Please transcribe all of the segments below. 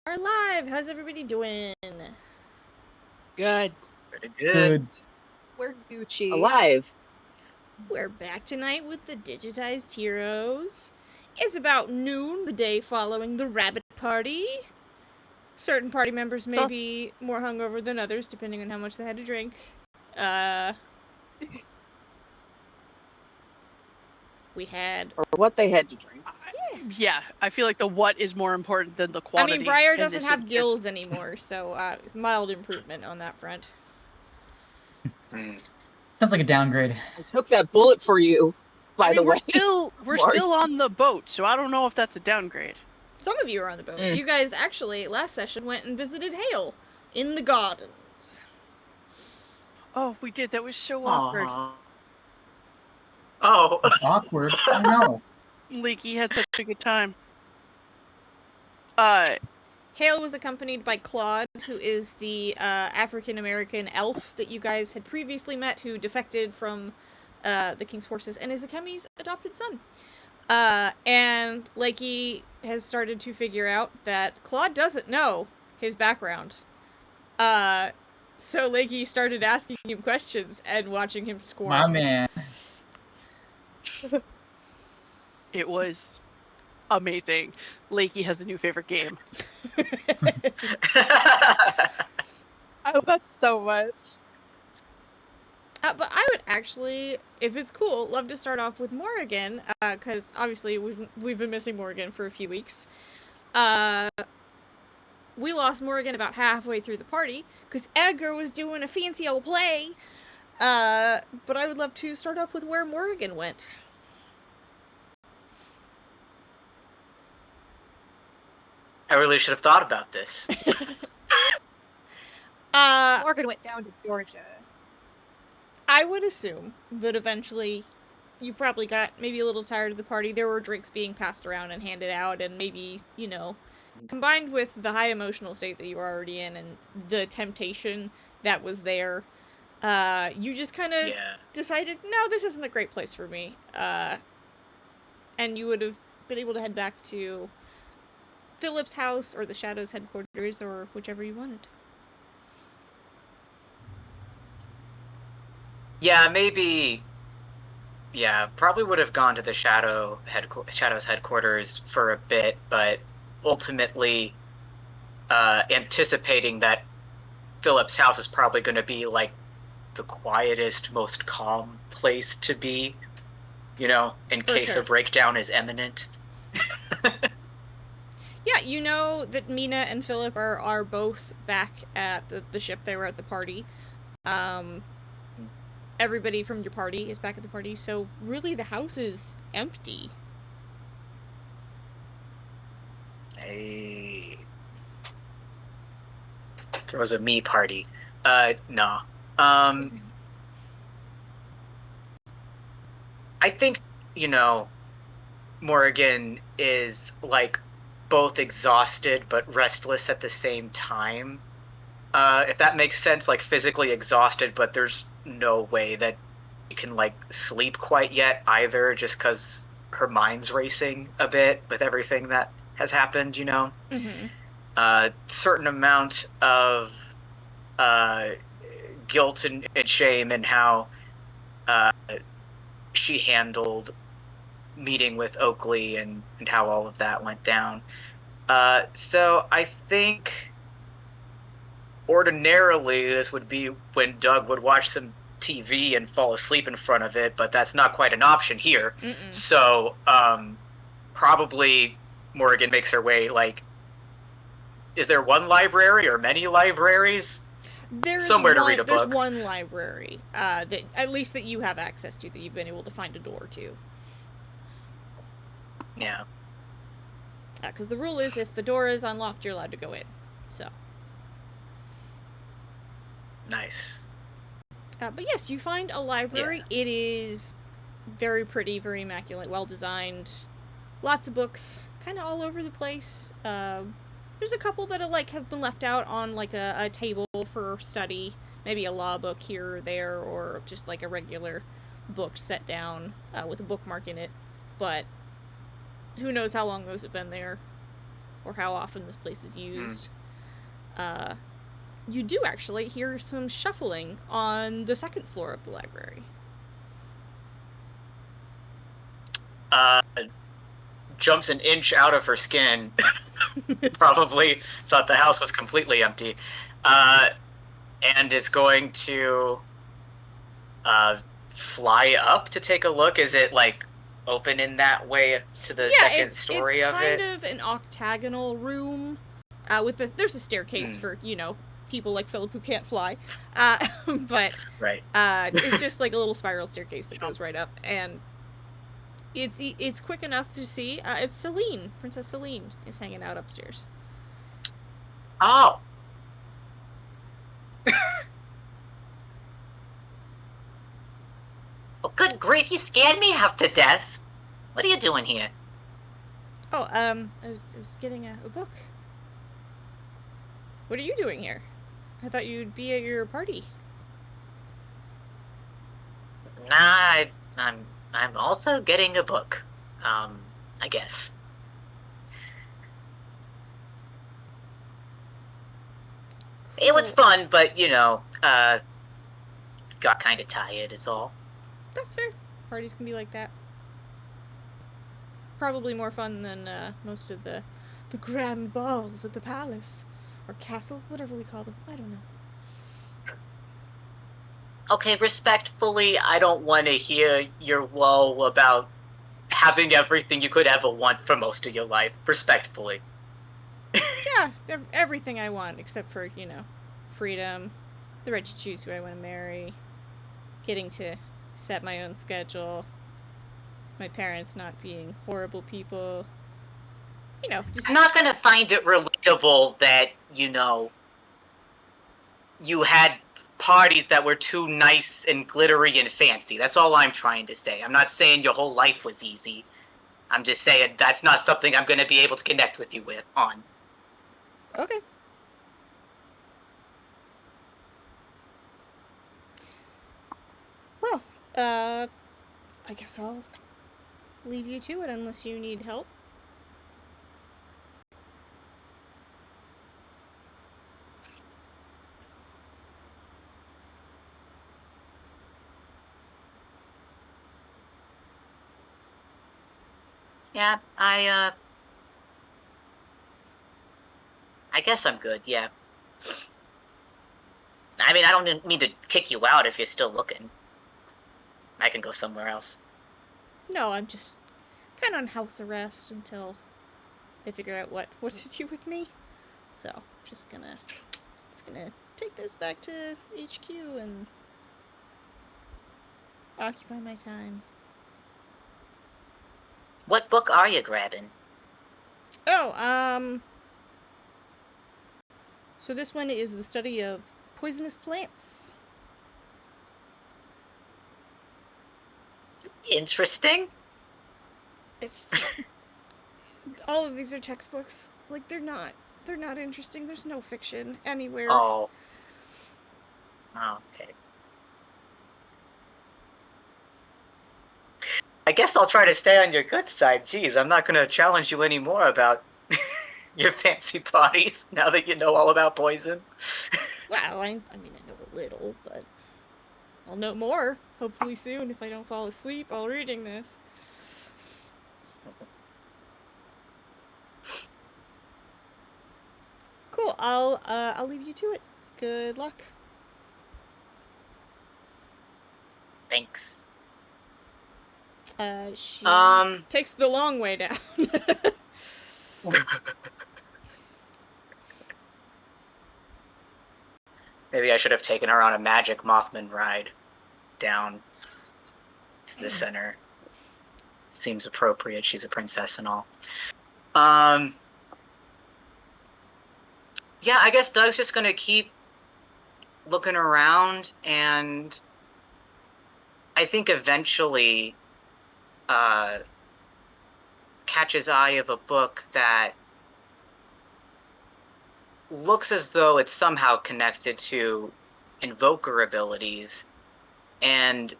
Are live. How's everybody doing? Good. Pretty good. We're Gucci. Alive. We're back tonight with the Digitized Heroes. It's about noon, the day following the rabbit party. Certain party members may be more hungover than others, depending on how much they had to drink. We had... Or what they had to drink. Yeah, I feel like the what is more important than the I quantity. mean, Briar doesn't have gills anymore, so it's mild improvement on that front. Sounds like a downgrade. I took that bullet for you, by the way. We're still on the boat, so I don't know if that's a downgrade. Some of you are on the boat. You guys actually, last session, went and visited Hale in the gardens. Oh, we did. That was so awkward. Oh. Awkward? Oh, no. Leaky had such a good time. Hale was accompanied by Claude, who is the African-American elf that you guys had previously met, who defected from the King's forces, and is Akemi's adopted son. And Lakey has started to figure out that Claude doesn't know his background. So Lakey started asking him questions and watching him squirm. My man. It was amazing. Lakey has a new favorite game. I love that so much. But I would actually, if it's cool, love to start off with Morrigan, because obviously we've been missing Morrigan for a few weeks. We lost Morrigan about halfway through the party, because Edgar was doing a fancy old play. But I would love to start off with where Morrigan went. I really should have thought about this. Morgan went down to Georgia. I would assume that eventually you probably got maybe a little tired of the party. There were drinks being passed around and handed out, and maybe, you know, combined with the high emotional state that you were already in and the temptation that was there, you just kind of decided, no, this isn't a great place for me. And you would have been able to head back to Philip's house or the Shadows headquarters or whichever you wanted. Yeah, maybe. Yeah, probably would have gone to the Shadows headquarters for a bit, but ultimately, anticipating that Philip's house is probably going to be like the quietest, most calm place to be, you know, in case a breakdown is imminent. Yeah, you know that Mina and Philip are both back at the ship. They were at the party. Everybody from your party is back at the party, so really the house is empty. Hey. There was a me party. No. I think, you know, Morrigan is, like, both exhausted but restless at the same time. If that makes sense, like, physically exhausted, but there's no way that you can, like, sleep quite yet either, just because her mind's racing a bit with everything that has happened, you know? Certain amount of guilt and shame in how she handled meeting with Oakley and how all of that went down. So I think ordinarily this would be when Doug would watch some TV and fall asleep in front of it, but that's not quite an option here. So probably Morrigan makes her way, like, is there one library or many libraries? Somewhere to read a book. There's one library, that at least that you have access to, that you've been able to find a door to. Yeah. Because the rule is if the door is unlocked, you're allowed to go in. So. Nice. But yes, you find a library. Yeah. It is very pretty, very immaculate, well designed. Lots of books, kind of all over the place. There's a couple that have been left out on like a table for study. Maybe a law book here or there, or just like a regular book set down with a bookmark in it. But who knows how long those have been there. or how often this place is used. You do actually hear some shuffling on the second floor of the library. Jumps an inch out of her skin. Probably thought the house was completely empty. And is going to fly up to take a look. Is it like open in that way to the second story of it? It's kind of an octagonal room. There's a staircase for, people like Philip who can't fly. But right. It's just like a little spiral staircase that goes right up, and it's quick enough to see. It's Celine. Princess Celine is hanging out upstairs. Oh. Oh, good grief, you scared me half to death. What are you doing here? Oh, I was getting a book. What are you doing here? I thought you'd be at your party. Nah, I'm also getting a book. I guess. It was fun, but got kind of tired is all. That's fair. Parties can be like that. Probably more fun than most of the grand balls at the palace. Or castle, whatever we call them. I don't know. Okay, respectfully, I don't want to hear your woe about having everything you could ever want for most of your life. Respectfully. Yeah, everything I want, except for, freedom, the right to choose who I want to marry, getting to set my own schedule, my parents not being horrible people. Just... I'm not going to find it relatable that, you had parties that were too nice and glittery and fancy. That's all I'm trying to say. I'm not saying your whole life was easy. I'm just saying that's not something I'm going to be able to connect with you on. Okay. Well, I guess I'll leave you to it unless you need help. Yeah, I guess I'm good, yeah. I mean, I don't mean to kick you out if you're still looking. I can go somewhere else. No, I'm just kind of on house arrest until they figure out what to do with me. So, just gonna take this back to HQ and occupy my time. What book are you grabbing? Oh, so this one is the study of poisonous plants. Interesting. It's all of these are textbooks. Like they're not interesting. There's no fiction anywhere. Oh. Okay. I guess I'll try to stay on your good side. Jeez, I'm not going to challenge you anymore about your fancy parties now that you know all about poison. Well, I mean, I know a little, but I'll know more hopefully soon if I don't fall asleep while reading this. Cool. I'll leave you to it. Good luck. Thanks. She takes the long way down. Maybe I should have taken her on a magic Mothman ride down to the center. Seems appropriate. She's a princess and all. Yeah, I guess Doug's just gonna keep looking around, and I think eventually catch his eye of a book that looks as though it's somehow connected to invoker abilities. And,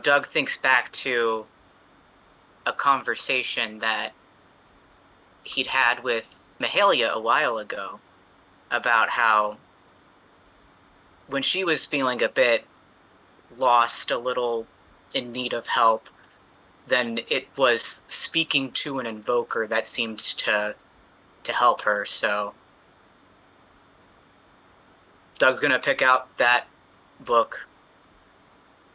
Doug thinks back to a conversation that he'd had with Mahalia a while ago about how when she was feeling a bit lost, a little in need of help, then it was speaking to an invoker that seemed to help her. So Doug's gonna pick out that book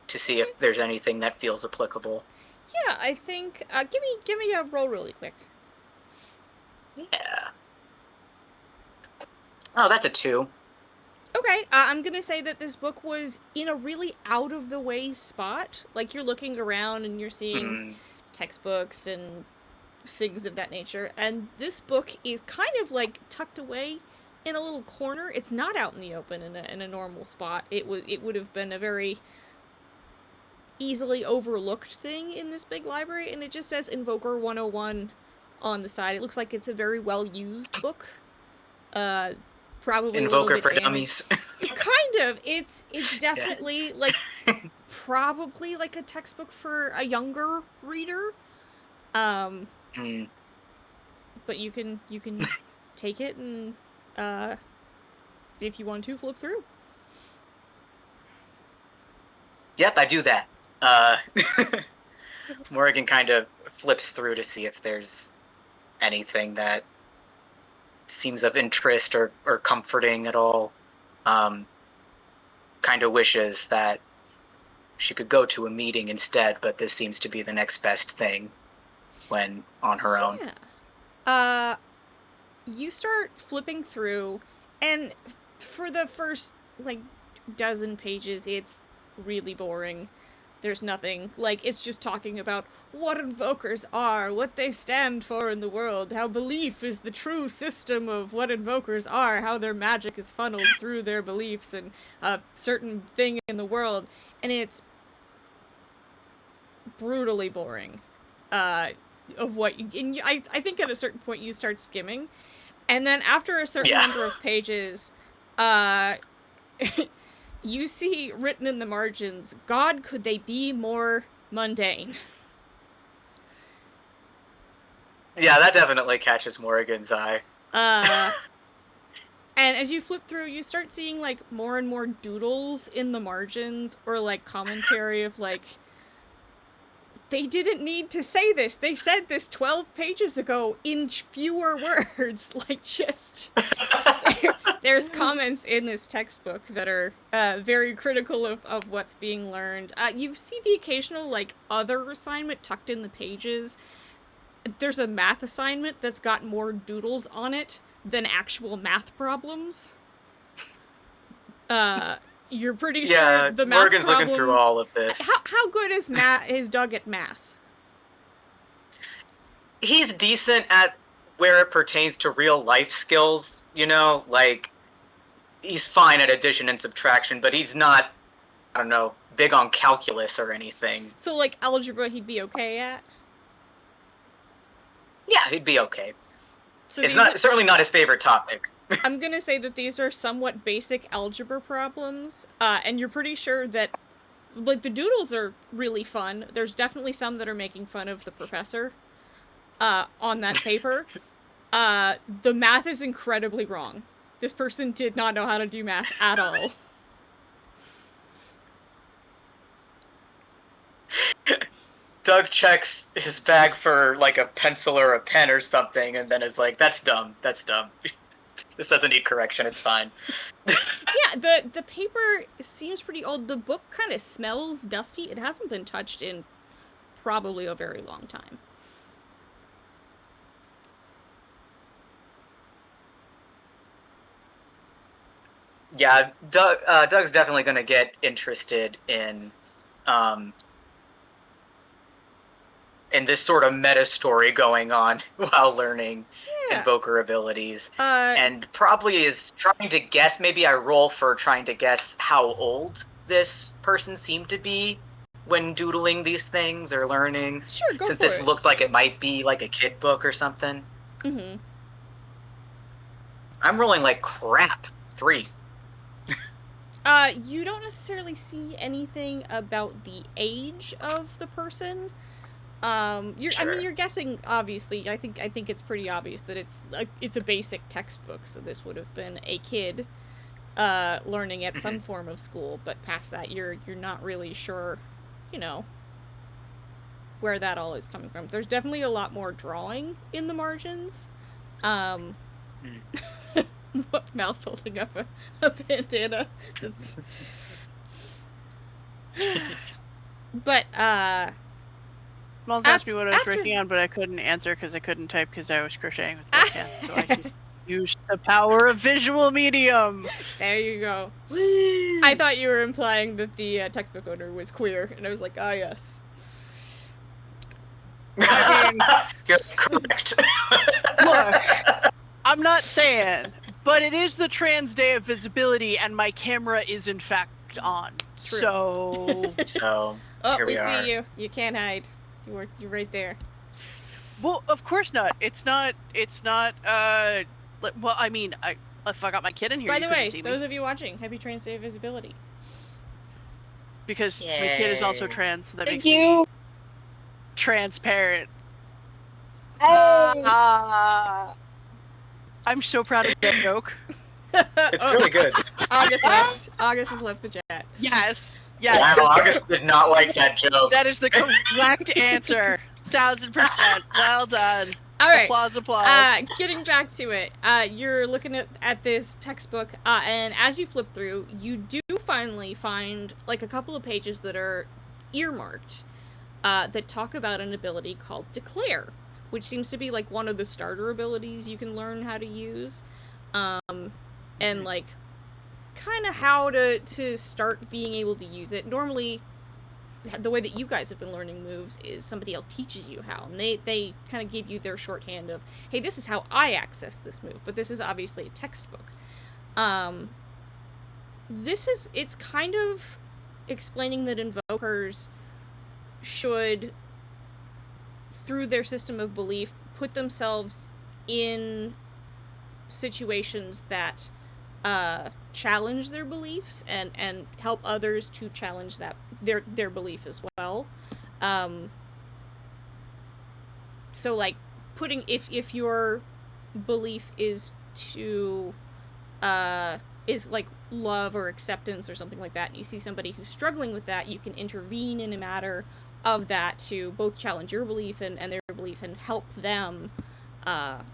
to see if there's anything that feels applicable. Yeah, I think. Give me a roll really quick. Yeah. Oh, that's a 2. Okay, I'm gonna say that this book was in a really out of the way spot. Like, you're looking around and you're seeing textbooks and things of that nature, and this book is kind of like tucked away in a little corner. It's not out in the open in a normal spot. It would have been a very easily overlooked thing in this big library, and it just says Invoker 101 on the side. It looks like it's a very well used book. Probably Invoker a little for bit damaged. dummies. Kind of. It's definitely like probably like a textbook for a younger reader. But you can take it and if you want to flip through. Yep, I do that. Morgan kind of flips through to see if there's anything that seems of interest or comforting at all. Kind of wishes that she could go to a meeting instead, but this seems to be the next best thing when on her own. You start flipping through, and for the first, like, dozen pages, it's really boring. There's nothing. Like, it's just talking about what invokers are, what they stand for in the world, how belief is the true system of what invokers are, how their magic is funneled through their beliefs and a certain thing in the world. And it's brutally boring. Of what you... And I think at a certain point you start skimming. And then after a certain number of pages, you see written in the margins, God, could they be more mundane? Yeah, that definitely catches Morrigan's eye. And as you flip through, you start seeing, like, more and more doodles in the margins, or, like, commentary of, like, they didn't need to say this. They said this 12 pages ago in fewer words. Like, just... There's comments in this textbook that are very critical of what's being learned. You see the occasional, like, other assignment tucked in the pages. There's a math assignment that's got more doodles on it than actual math problems. You're pretty sure the math Morgan's problems... looking through all of this. How good is Doug at math? He's decent at where it pertains to real life skills, you know? Like, he's fine at addition and subtraction, but he's not, I don't know, big on calculus or anything. So, like, algebra he'd be okay at? Yeah, he'd be okay. So it's certainly not his favorite topic. I'm gonna say that these are somewhat basic algebra problems, and you're pretty sure that, like, the doodles are really fun. There's definitely some that are making fun of the professor, on that paper. The math is incredibly wrong. This person did not know how to do math at all. Doug checks his bag for, like, a pencil or a pen or something, and then is like, that's dumb. This doesn't need correction, it's fine. Yeah, the paper seems pretty old. The book kind of smells dusty. It hasn't been touched in probably a very long time. Yeah, Doug's definitely going to get interested in this sort of meta story going on while learning invoker abilities. And probably is trying to guess, maybe I roll for trying to guess how old this person seemed to be when doodling these things or learning. Sure, go Since for this it. looked like it might be like a kid book or something. Mm-hmm. I'm rolling like crap. 3. You don't necessarily see anything about the age of the person. You're guessing. Obviously, I think it's pretty obvious that it's a basic textbook. So this would have been a kid, learning at some form of school. But past that, you're not really sure, where that all is coming from. There's definitely a lot more drawing in the margins. What, Mouse holding up a bandana? That's. But Smalls asked me what I was working on, but I couldn't answer because I couldn't type because I was crocheting with both hands. So I just used the power of visual medium. There you go. I thought you were implying that the textbook owner was queer, and I was like, ah, yes. I mean, you're correct. Look, I'm not saying, but it is the Trans Day of Visibility, and my camera is in fact on. True. So oh, we are. see you. You can't hide. You're right there. Well, of course not. It's not. Well, I mean, if I got my kid in here, By you the couldn't way, see those me. of you watching, happy Trans Day of Visibility. Because my kid is also Yay. trans, so that Thank makes you. me transparent. Hey. I'm so proud of that joke. It's really good. August left. August has left the chat. Yes. Wow, August did not like that joke. That is the correct answer. 1000%. Well done. All right. Applause. Getting back to it, you're looking at this textbook, and as you flip through, you do finally find like a couple of pages that are earmarked, that talk about an ability called Declare, which seems to be like one of the starter abilities you can learn how to use, and like kind of how to start being able to use it. Normally, the way that you guys have been learning moves is somebody else teaches you how, and they kind of give you their shorthand of, hey, this is how I access this move, but this is obviously a textbook. It's kind of explaining that invokers should, through their system of belief, put themselves in situations that challenge their beliefs and help others to challenge that their belief as well. So like putting if your belief is to is like love or acceptance or something like that, and you see somebody who's struggling with that, you can intervene in a matter of that to both challenge your belief and their belief and help them to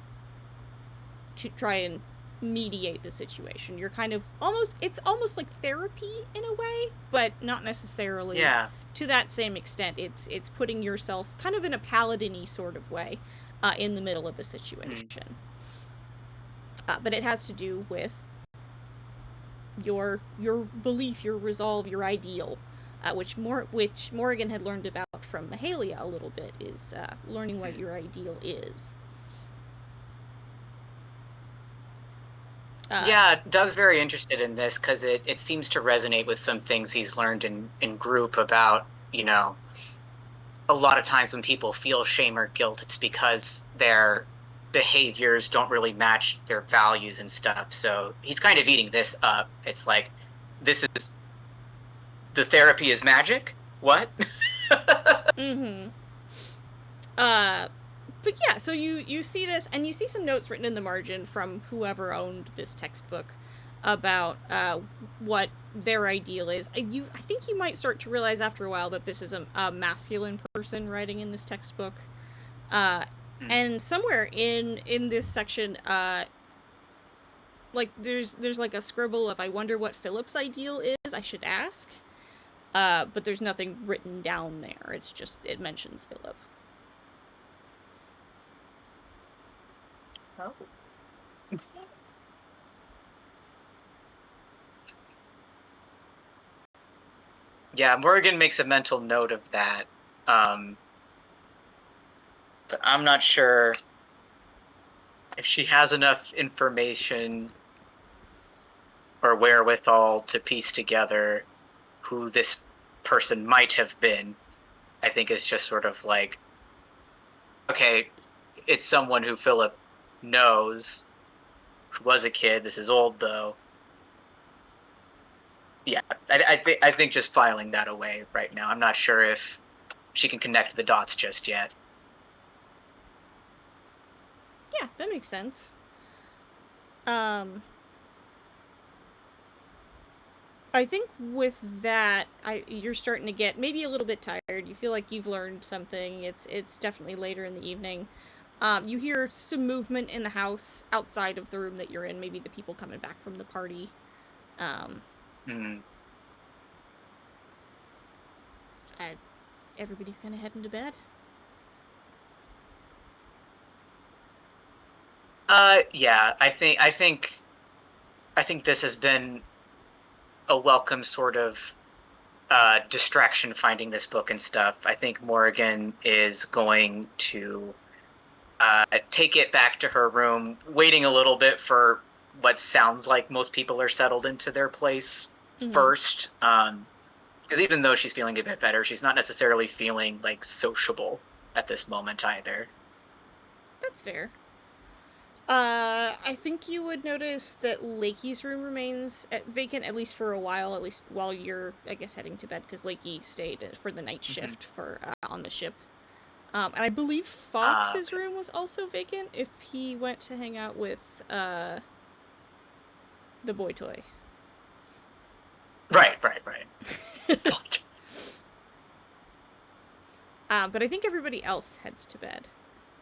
try and mediate the situation. You're kind of it's almost like therapy in a way, but not necessarily to that same extent. It's putting yourself kind of in a paladin-y sort of way in the middle of a situation. But it has to do with your belief, your resolve, your ideal, which Morrigan had learned about from Mahalia a little bit, is learning what your ideal is. Yeah, Doug's very interested in this because it seems to resonate with some things he's learned in group about, a lot of times when people feel shame or guilt, it's because their behaviors don't really match their values and stuff. So he's kind of eating this up. It's like, the therapy is magic? What? But yeah, so you see this, and you see some notes written in the margin from whoever owned this textbook about what their ideal is. I think you might start to realize after a while that this is a masculine person writing in this textbook. And somewhere in this section, like there's like a scribble of, I wonder what Philip's ideal is, I should ask. But there's nothing written down there. It's just, it mentions Philip. Oh. Yeah, Morgan makes a mental note of that. But I'm not sure if she has enough information or wherewithal to piece together who this person might have been. I think it's just sort of like, okay, it's someone who Philip knows, who was a kid. This is old, though. Yeah, I think just filing that away right now. I'm not sure if she can connect the dots just yet. Yeah, that makes sense. I think with that, you're starting to get maybe a little bit tired. You feel like you've learned something. It's definitely later in the evening. You hear some movement in the house outside of the room that you're in. Maybe the people coming back from the party. Everybody's kind of heading to bed. Yeah, I think this has been a welcome sort of distraction finding this book and stuff. I think Morrigan is going to take it back to her room, waiting a little bit for what sounds like most people are settled into their place first. Because even though she's feeling a bit better, she's not necessarily feeling like sociable at this moment either. That's fair. I think you would notice that Lakey's room remains vacant, at least for a while, at least while you're, I guess, heading to bed, because Lakey stayed for the night shift for on the ship. And I believe Fox's room was also vacant if he went to hang out with the boy toy. Right. But I think everybody else heads to bed.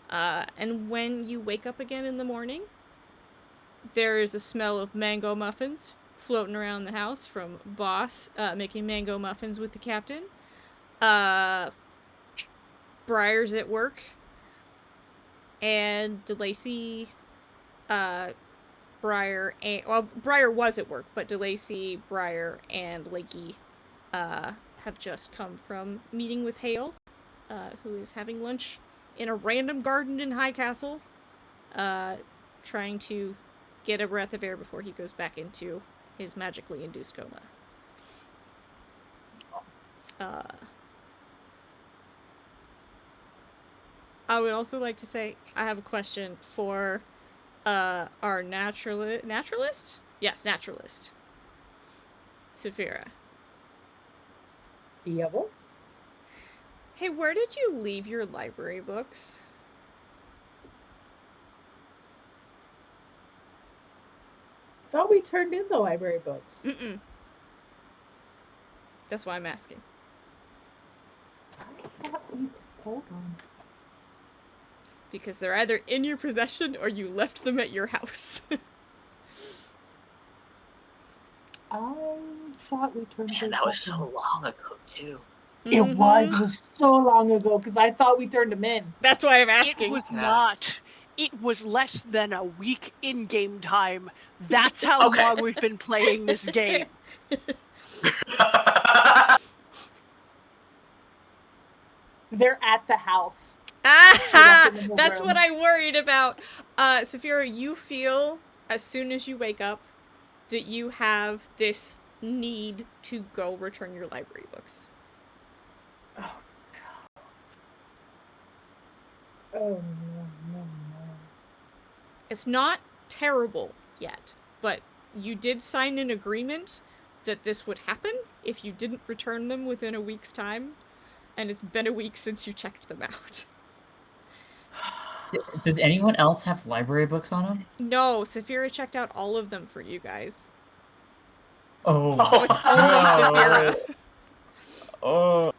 And when you wake up again in the morning, there is a smell of mango muffins floating around the house from Boss making mango muffins with the captain. Briar's at work. And DeLacy, Briar, Briar was at work, but DeLacy, Briar, and Lakey have just come from meeting with Hale, who is having lunch in a random garden in High Castle, trying to get a breath of air before he goes back into his magically induced coma. I would also like to say I have a question for our naturalist? Yes, naturalist. Saphira. Yeah. Hey, where did you leave your library books? I thought we turned in the library books. Mm-mm. That's why I'm asking. Hold on. Because they're either in your possession or you left them at your house. I thought we turned Man, that was so long ago, too. It was so long ago, because I thought we turned them in. That's why I'm asking. It was not. It was less than a week in-game time. That's how long we've been playing this game. They're at the house. That's what I worried about. Saphira, you feel, as soon as you wake up, that you have this need to go return your library books. Oh, no. Oh, no. It's not terrible yet, but you did sign an agreement that this would happen if you didn't return them within a week's time, and it's been a week since you checked them out. Does anyone else have library books on them? No, Saphira checked out all of them for you guys. Oh. So it's only Saphira.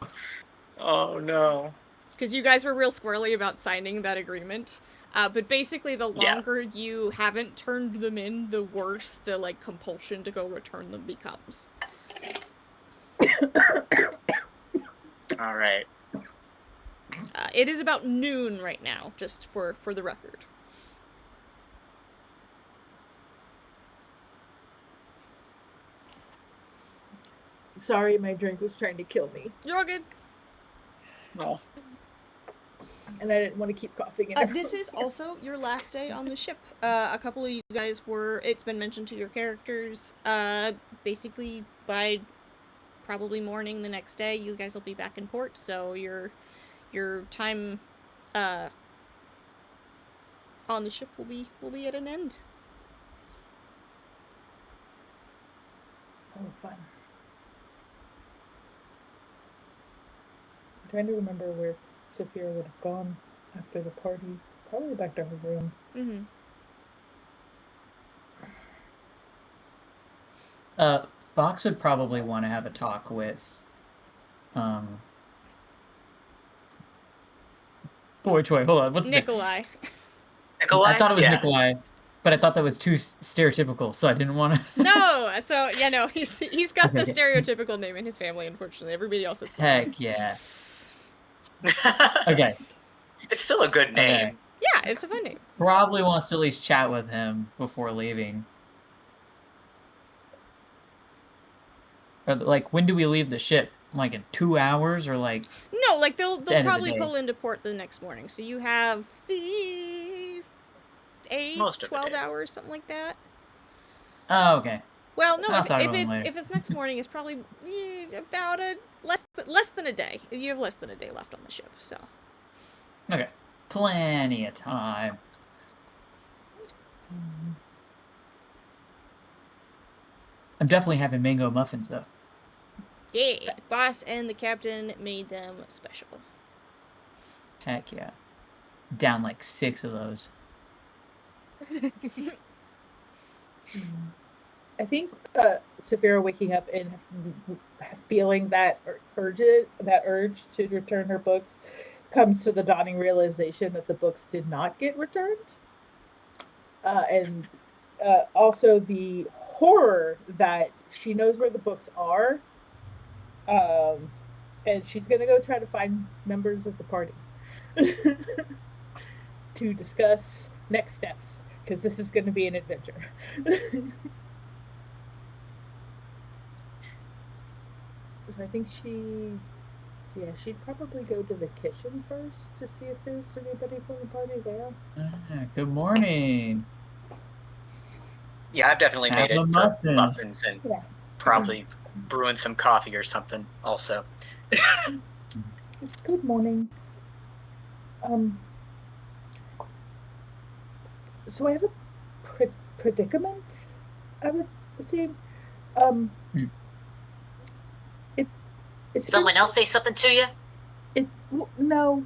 Oh no. Because you guys were real squirrely about signing that agreement. But basically, the longer you haven't turned them in, the worse the, like, compulsion to go return them becomes. All right. It is about noon right now, just for the record. Sorry, my drink was trying to kill me. You're all good. No. And I didn't want to keep coughing. This is also your last day on the ship. A couple of you guys it's been mentioned to your characters, basically by probably morning the next day, you guys will be back in port, so your time on the ship will be at an end. Oh, fun. I'm trying to remember where Saphira would have gone after the party. Probably back to her room. Mm-hmm. Fox would probably want to have a talk with, boy toy. Hold on, what's his name? Nikolai. Nikolai? I thought it was Yeah. Nikolai, but I thought that was too stereotypical, so I didn't want to. No, so yeah, no, he's got the Okay. stereotypical name in his family. Unfortunately, everybody else is Heck yeah. Okay. It's still a good name. Okay. Yeah, it's a fun name. Probably wants to at least chat with him before leaving. Or like, when do we leave the ship? Like in 2 hours, or like? No, like they'll the end of the probably day. pull into port the next morning. So you have 8, Most of the 12 day. hours, something like that. Oh, okay. Well, no, I'll talk about him if later. it's next morning, it's probably about less than a day. You have less than a day left on the ship, so. Okay. Plenty of time. I'm definitely having mango muffins though. Yeah, boss and the captain made them special. Heck yeah. Down like 6 of those. I think Saphira waking up and feeling that urge to return her books comes to the dawning realization that the books did not get returned. And also the horror that she knows where the books are. And she's going to go try to find members of the party to discuss next steps, because this is going to be an adventure. So I think she'd probably go to the kitchen first to see if there's anybody from the party there. Good morning. Yeah, I've definitely made Have it a for muffin. muffins and Yeah. probably brewing some coffee or something also. Good morning. So I have a predicament, I would say. Someone else say something to you? No.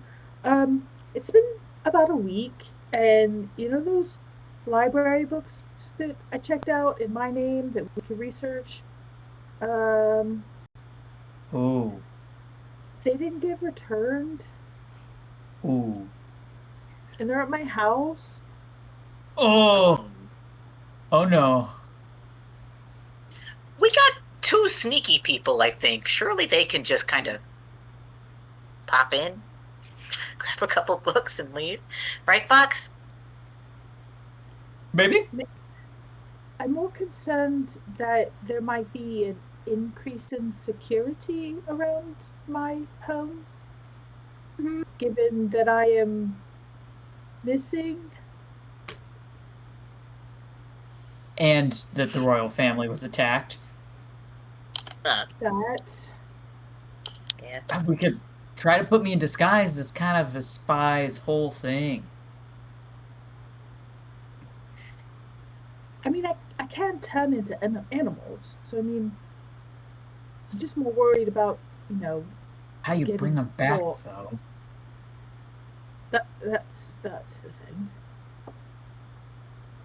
It's been about a week, and you know those library books that I checked out in my name that we could research? Ooh. They didn't get returned, Ooh. and they're at my house. Oh. Oh no. We got 2 sneaky people, I think. Surely they can just kind of pop in, grab a couple books, and leave. Right, Fox? Maybe? I'm more concerned that there might be an increase in security around my home, given that I am missing. And that the royal family was attacked. That. Yeah. We could try to put me in disguise. It's kind of a spy's whole thing. I mean, I can't turn into animals, so I mean, I'm just more worried about, How you bring them back, caught. though? That's the thing.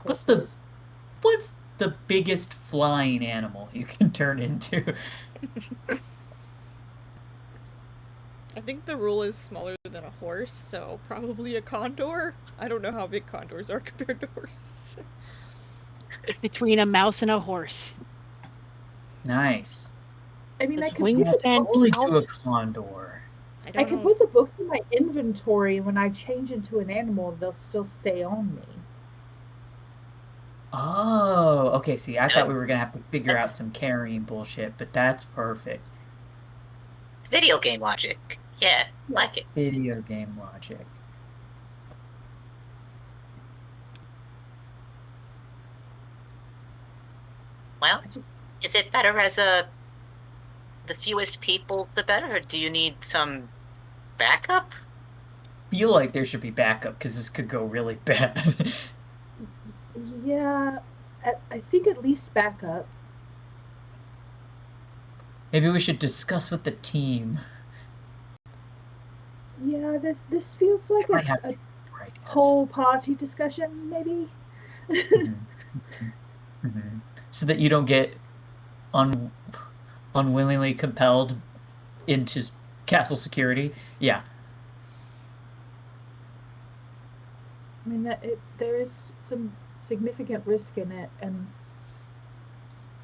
What's the biggest flying animal you can turn into? I think the rule is smaller than a horse, so probably a condor. I don't know how big condors are compared to horses. Between a mouse and a horse. Nice. I mean, I could wingspan totally do a condor. I can put the books in my inventory, and when I change into an animal, they'll still stay on me. Oh, okay. See, I thought we were gonna have to figure out some carrying bullshit, but that's perfect. Video game logic. Yeah, like it. Video game logic. Well, is it better as the fewest people, the better, or do you need some backup? Feel like there should be backup, because this could go really bad. Yeah, I think at least backup. Maybe we should discuss with the team. Yeah, this feels like Might have a right. whole party discussion, maybe. So that you don't get unwillingly compelled into castle security. Yeah. I mean there is some significant risk in it, and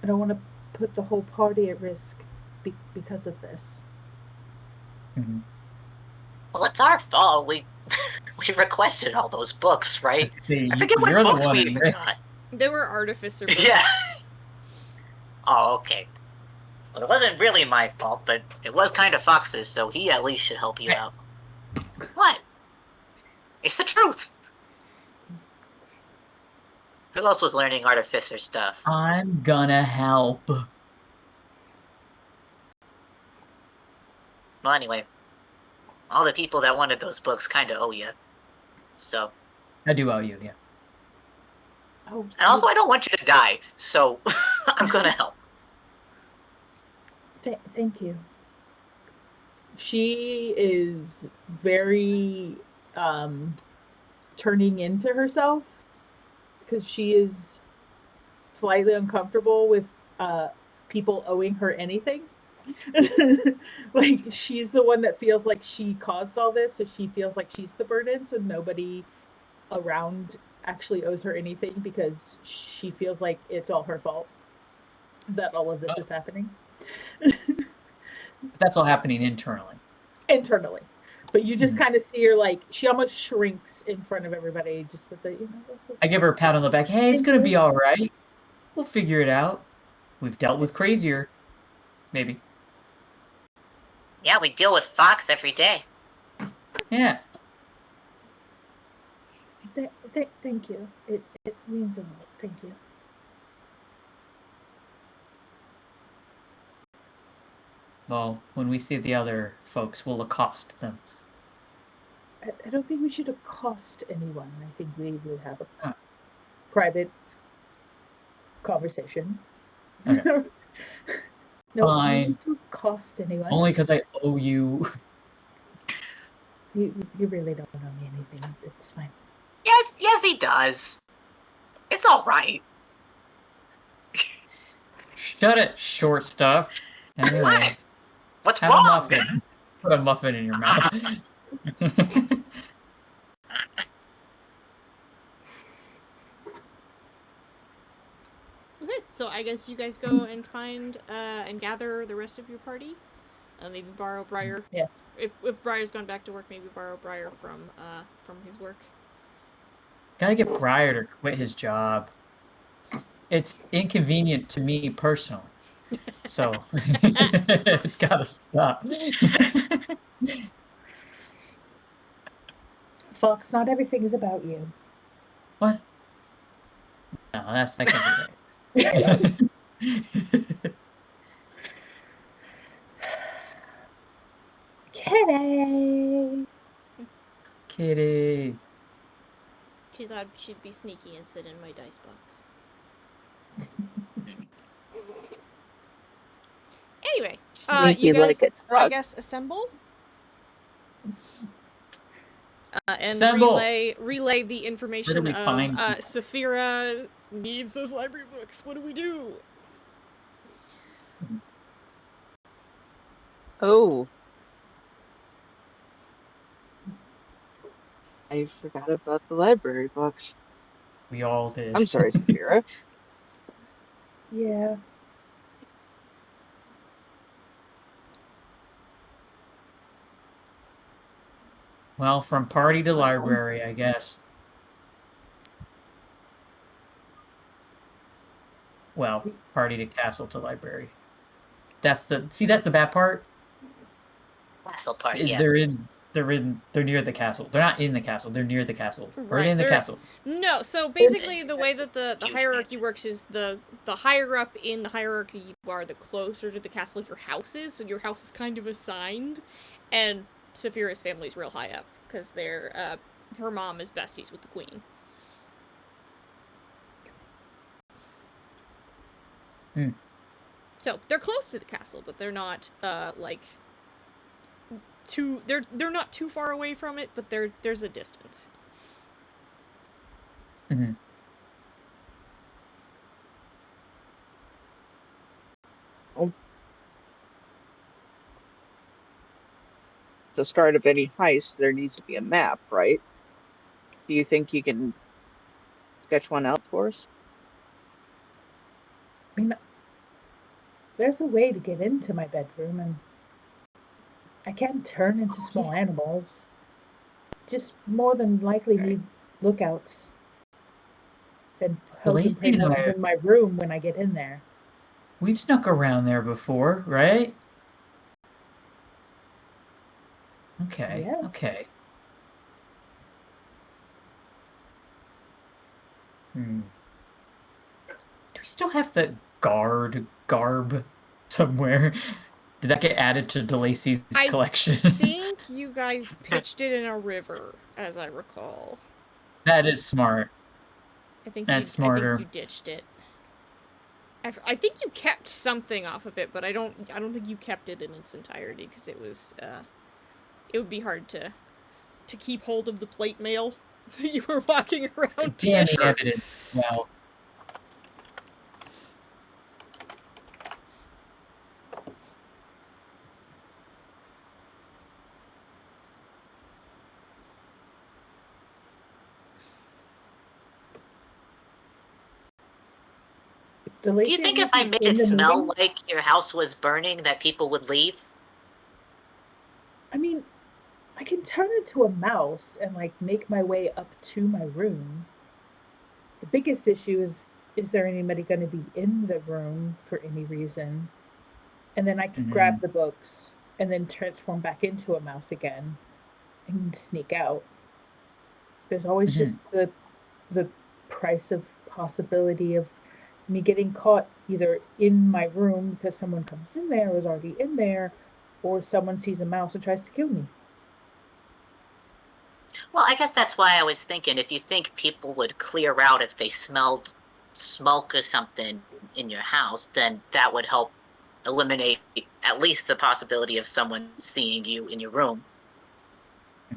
I don't want to put the whole party at risk because of this. Well, it's our fault. We requested all those books, right? See, I forget you're what the books one we at even risk. got. They were artificer books. Yeah. Oh, okay. Well, it wasn't really my fault, but it was kind of Fox's, so he at least should help you out. What? It's the truth. Who else was learning artificer stuff? I'm gonna help. Well, anyway, all the people that wanted those books kind of owe you. So. I do owe you, yeah. Oh, And also, I don't want you to die, so I'm gonna help. Thank you. She is very turning into herself because she is slightly uncomfortable with people owing her anything. Like she's the one that feels like she caused all this, so she feels like she's the burden, so nobody around actually owes her anything because she feels like it's all her fault that all of this is happening. But that's all happening internally. Internally. But you just kind of see her like she almost shrinks in front of everybody just with the, I give her a pat on the back. Hey, it's gonna be all right. We'll figure it out. We've dealt with crazier. Maybe. Yeah, we deal with Fox every day. Yeah. Thank you. It means a lot. Thank you. Well, when we see the other folks, we'll accost them. I don't think we should accost anyone. I think we would have a private conversation. Okay. No, Fine. need to accost anyone. Only because I owe you. You really don't owe me anything. It's fine. Yes, he does. It's all right. Shut it, short stuff. Anyway. What's have wrong? A muffin. Put a muffin in your mouth. Okay, so I guess you guys go and find and gather the rest of your party. Maybe borrow Briar. Yes. If Briar's gone back to work, maybe borrow Briar from his work. Gotta get Briar to quit his job. It's inconvenient to me personally. So it's gotta stop. Fox, not everything is about you. What? No, that can't be right. Kitty. Kitty. She thought she'd be sneaky and sit in my dice box. Anyway, you guys, like I guess, assemble. And Assemble. relay the information of Saphira needs those library books. What do we do? Oh. I forgot about the library books. We all did. I'm sorry, Saphira. Yeah. Well, from party to library, I guess. Well, party to castle to library. That's the bad part. Castle part, is yeah. They're near the castle. They're not in the castle. They're near the castle. Right. Or in the castle. No, so basically the way that the hierarchy works is the higher up in the hierarchy you are, the closer to the castle your house is. So your house is kind of assigned, and Saphira's family's real high up because they're her mom is besties with the queen. So they're close to the castle, but they're not like too they're not too far away from it, but there's a distance. Mm-hmm. To start of any heist, there needs to be a map, right? Do you think you can sketch one out for us? I mean, there's a way to get into my bedroom, and I can turn into small animals. Just more than likely Right. need lookouts. And hope and Lacey pray and no I, one's in my room when I get in there. we've snuck around there before, right? Okay, Yes. okay. Hmm. Do we still have the garb somewhere? Did that get added to DeLacy's I collection? think you guys pitched it in a river, as I recall. That is smart. I think That's you smarter. ditched it. I think you kept something off of it, but I don't think you kept it in its entirety because it would be hard to keep hold of the plate mail that you were walking around Damning with. evidence. Well, Do you think if I made it smell like your house was burning that people would leave? I mean, I can turn into a mouse and like make my way up to my room. The biggest issue is there anybody going to be in the room for any reason? And then I could grab the books and then transform back into a mouse again and sneak out. There's always just the price of possibility of me getting caught either in my room because someone comes in there or is already in there, or someone sees a mouse and tries to kill me. Well, I guess that's why I was thinking if you think people would clear out if they smelled smoke or something in your house, then that would help eliminate at least the possibility of someone seeing you in your room.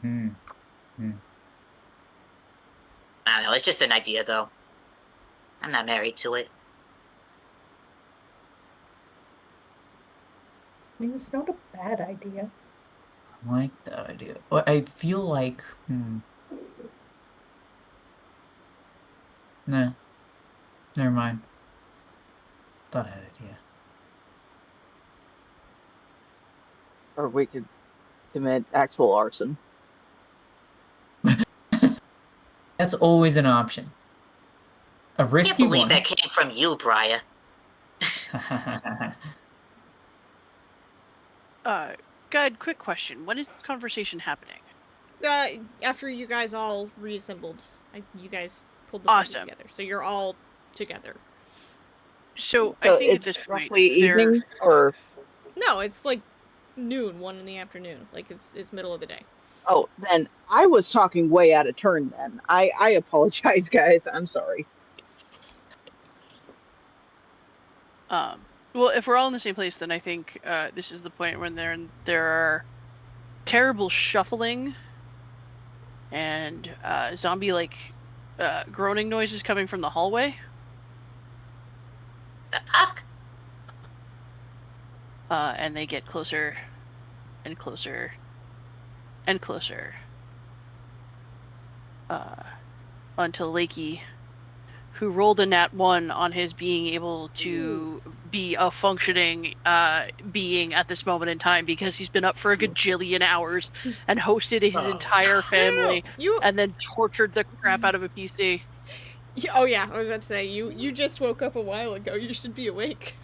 I don't know, it's just an idea though. I'm not married to it. I mean, it's not a bad idea. I like that idea. Well, I feel like, nah, never mind. Thought I had an idea. Or we could commit actual arson. That's always an option. A I can't risky believe one. that came from you, Briar. Guide, quick question. When is this conversation happening? After you guys all reassembled, you guys pulled the party together, so you're all together. So I think it's at this point, roughly evening, or no, it's like noon, 1 in the afternoon. Like it's middle of the day. oh, then I was talking way out of turn. Then I apologize, guys. I'm sorry. Well, if we're all in the same place, then I think this is the point when there are terrible shuffling and zombie-like groaning noises coming from the hallway. The fuck? And they get closer and closer and closer until Lakey, who rolled a nat 1 on his being able to be a functioning being at this moment in time because he's been up for a gajillion hours and hosted his entire family and then tortured the crap out of a PC. Oh yeah, I was about to say, you just woke up a while ago. You should be awake.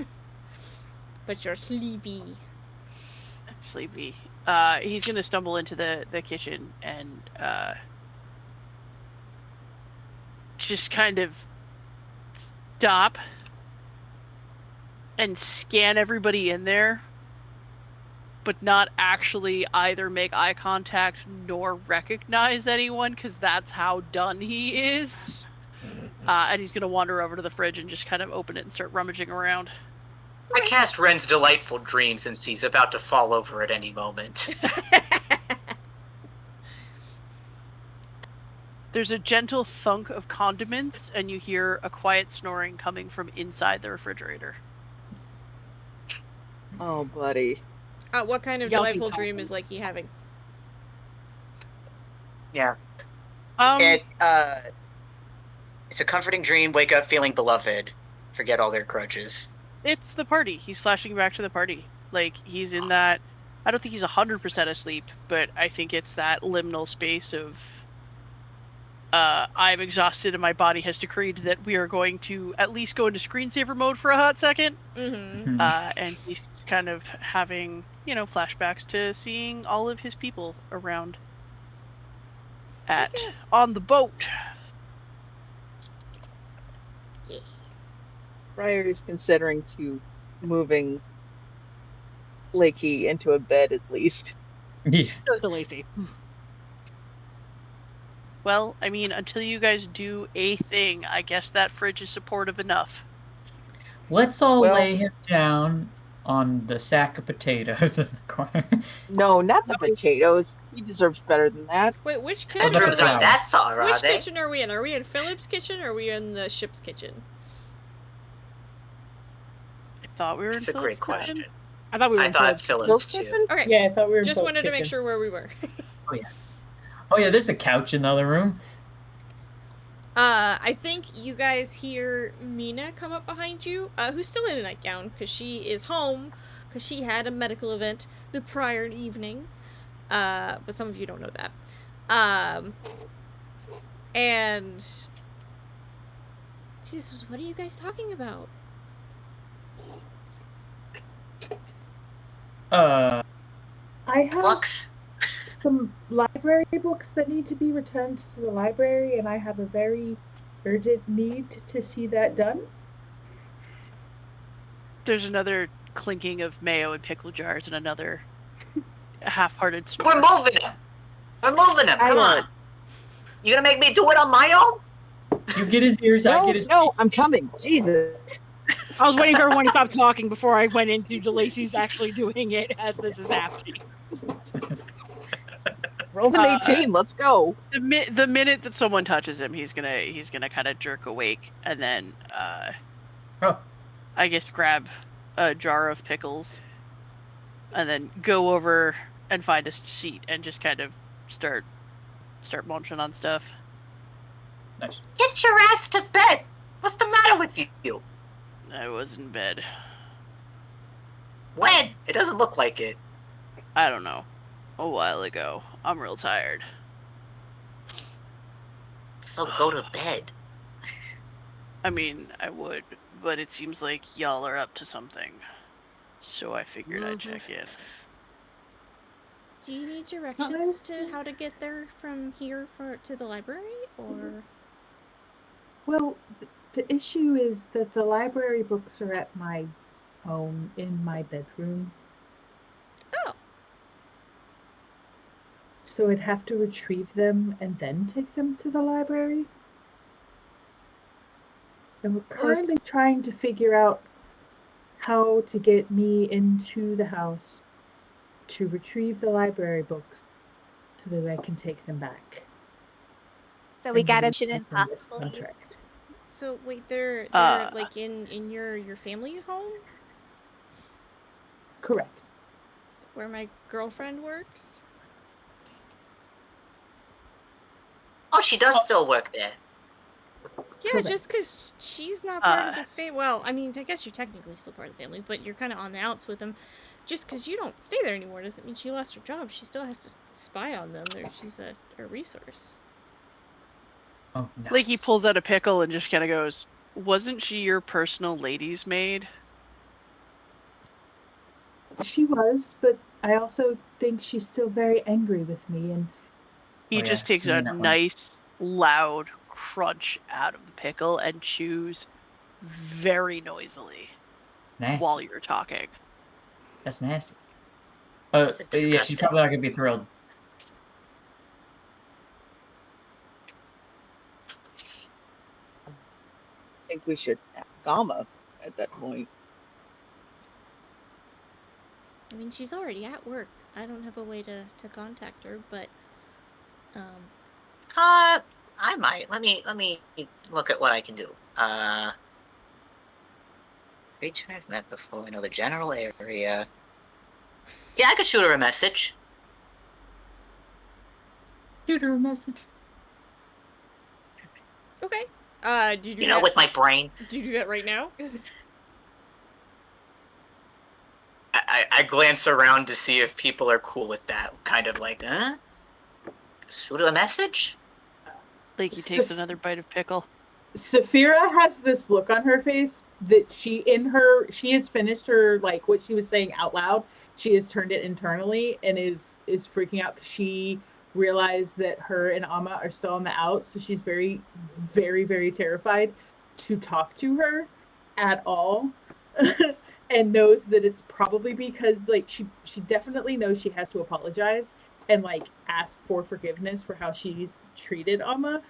But you're sleepy. Sleepy. He's gonna stumble into the kitchen and just kind of stop and scan everybody in there, but not actually either make eye contact nor recognize anyone, because that's how done he is. And he's gonna wander over to the fridge and just kind of open it and start rummaging around. I cast Ren's Delightful Dream since he's about to fall over at any moment. There's a gentle thunk of condiments, and you hear a quiet snoring coming from inside the refrigerator. Oh, buddy. What kind of Y'all keep delightful dream talking. is Lakey having? Yeah. Um, It's a comforting dream. Wake up feeling beloved. Forget all their grudges. it's the party. He's flashing back to the party. Like, he's in that... I don't think he's 100% asleep, but I think it's that liminal space of... I'm exhausted and my body has decreed that we are going to at least go into screensaver mode for a hot second. Mm-hmm. And he's kind of having, flashbacks to seeing all of his people around on the boat. Yeah. Briar is considering moving Lakey into a bed at least. Yeah. Goes to Lacey. Well, I mean, until you guys do a thing, I guess that fridge is supportive enough. Let's all Well- lay him down on the sack of potatoes in the corner. No, not the potatoes. He deserves better than that. Wait, which How kitchen about are the Bedrooms we aren't flour? that far, are Which they? kitchen are we in? Are we in Philip's kitchen or are we in the ship's kitchen? I thought we were That's in a great Philip's kitchen. question. I thought we were I in thought Philip's. Phillips Phil's too. kitchen? Okay. Yeah, I thought we were in Just Phil's wanted to make kitchen. sure where we were. Oh yeah, there's a couch in the other room. I think you guys hear Mina come up behind you, who's still in a nightgown, because she is home, because she had a medical event the prior evening. But some of you don't know that. And she says, "What are you guys talking about?" Uh, I have Lux? some library books that need to be returned to the library, and I have a very urgent need to see that done. There's another clinking of mayo and pickle jars and another half-hearted snore. We're moving him! We're moving him! Come on! You gonna make me do it on my own? you get his ears, I No, get his no, I'm coming. Jesus. I was waiting for everyone to stop talking before I went into Lacey's actually doing it as this is happening. Roll an 18. Let's go. The minute that someone touches him, he's gonna kind of jerk awake and then Oh. I guess grab a jar of pickles and then go over and find a seat and just kind of start munching on stuff. Nice. Get your ass to bed! What's the matter with you? I was in bed. When? It doesn't look like it. I don't know. A while ago. I'm real tired. So go to bed. I mean, I would, but it seems like y'all are up to something. So I figured I'd check in. Do you need directions to how to get there from here to the library, or? Well, the issue is that the library books are at my home in my bedroom. Oh. So I'd have to retrieve them and then take them to the library. And we're currently trying to figure out how to get me into the house to retrieve the library books so that I can take them back. So we got a release Mission me from this Impossible. contract. So wait, they're like in your family home Correct. where my girlfriend works. Oh, she does still work there. Yeah, Correct. just because she's not part of the family. Well, I mean, I guess you're technically still part of the family, but you're kind of on the outs with them. Just because you don't stay there anymore doesn't mean she lost her job. She still has to spy on them. She's a resource. Oh, nice. Like he pulls out a pickle and just kind of goes, "Wasn't she your personal lady's maid?" She was, but I also think she's still very angry with me, and He Oh, just yeah, takes you a mean that one. nice, loud crunch out of the pickle and chews very noisily Nasty. while you're talking. That's nasty. This is Yeah, she's disgusting. probably not gonna be thrilled. I think we should ask Gama at that point. I mean, she's already at work. I don't have a way to contact her, but I might. Let me look at what I can do. Creature I've met before. I know the general area. Yeah, I could shoot her a message. Shoot her a message. Okay. Do you do You know, that? with my brain. Do you do that right now? I glance around to see if people are cool with that. Kind of like, huh? Shoot her a message? Lakey takes another bite of pickle. Saphira has this look on her face that she has finished her, like, what she was saying out loud. She has turned it internally and is freaking out because she realized that her and Amma are still on the outs. So she's very, very, very terrified to talk to her at all. And knows that it's probably because, like, she definitely knows she has to apologize and, like, ask for forgiveness for how she treated Amma.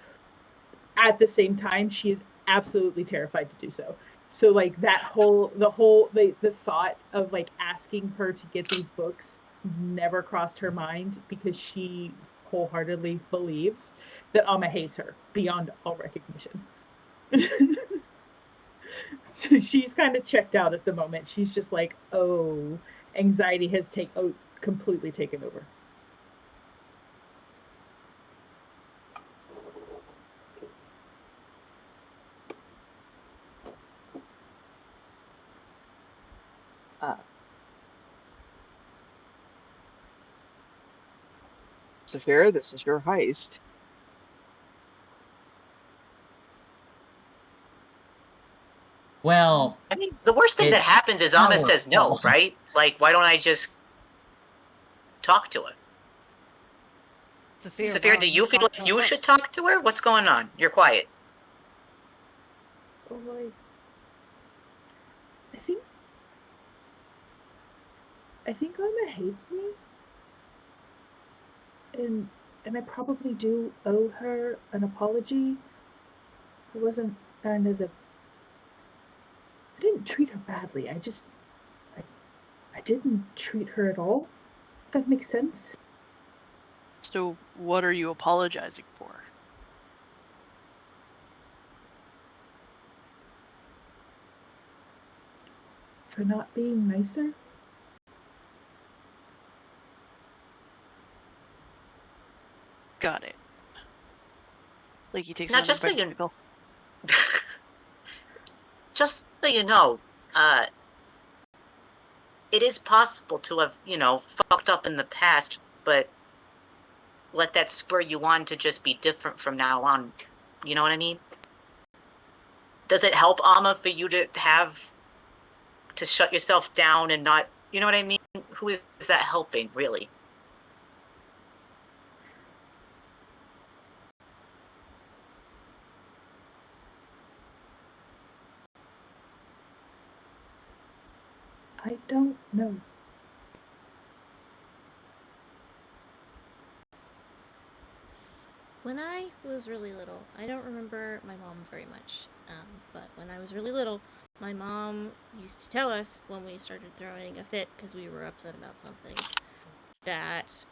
At the same time, she is absolutely terrified to do so. So, like, the thought of, like, asking her to get these books never crossed her mind because she wholeheartedly believes that Amma hates her beyond all recognition. So she's kind of checked out at the moment. She's just like, oh, anxiety has completely taken over. Saphira, this is your heist. Well, I mean, the worst thing that it's happens is Amma our says no, fault. right? Like, why don't I just talk to her? Saphira, do you feel like you should talk to her? What's going on? You're quiet. Oh, boy. I think Amma hates me. And I probably do owe her an apology. It wasn't kind of I didn't treat her badly. I didn't treat her at all. If that makes sense. So what are you apologizing for? For not being nicer. Got it. Lakey takes Now, another just so bite of you, pickle. just so you know, it is possible to have, fucked up in the past, but let that spur you on to just be different from now on. You know what I mean? Does it help, Amma, for you to shut yourself down and not, you know what I mean? Who is that helping, really? I don't know. When I was really little, I don't remember my mom very much, but when I was really little, my mom used to tell us when we started throwing a fit because we were upset about something that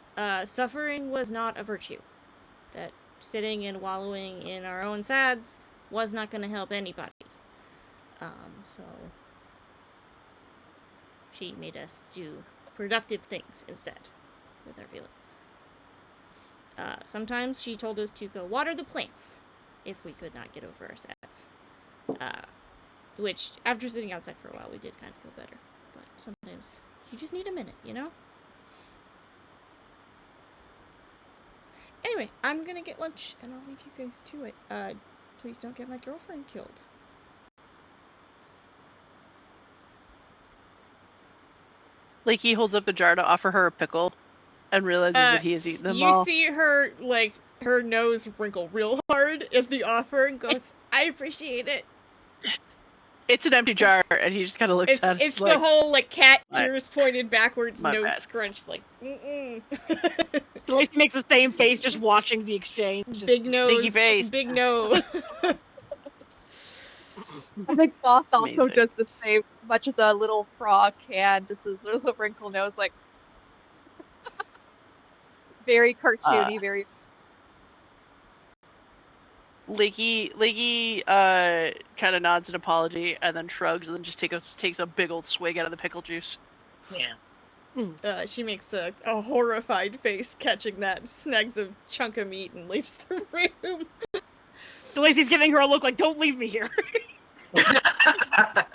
suffering was not a virtue. That sitting and wallowing in our own sads was not going to help anybody. So she made us do productive things instead with our feelings. Sometimes she told us to go water the plants if we could not get over our sads. Which, after sitting outside for a while, we did kind of feel better. But sometimes you just need a minute, you know? Anyway, I'm gonna get lunch and I'll leave you guys to it. Please don't get my girlfriend killed. Lakey holds up the jar to offer her a pickle and realizes that he has eaten them all. You see her, like, her nose wrinkle real hard at the offer and goes, I appreciate it. It's an empty jar, and he just kind of looks at it. It's the whole, like, cat My- ears pointed backwards, my nose bad. scrunched, like, mm-mm. Lacey makes the same face just watching the exchange. Just, Big nose, Stinky face. big no. I think Boss also Amazing. does the same, much as a little frog can, just his little wrinkle nose, like very cartoony, very. Leaky kind of nods an apology and then shrugs and then just takes a big old swig out of the pickle juice. Yeah. She makes a horrified face catching that, snags a chunk of meat, and leaves the room. DeLacy's giving her a look like, don't leave me here.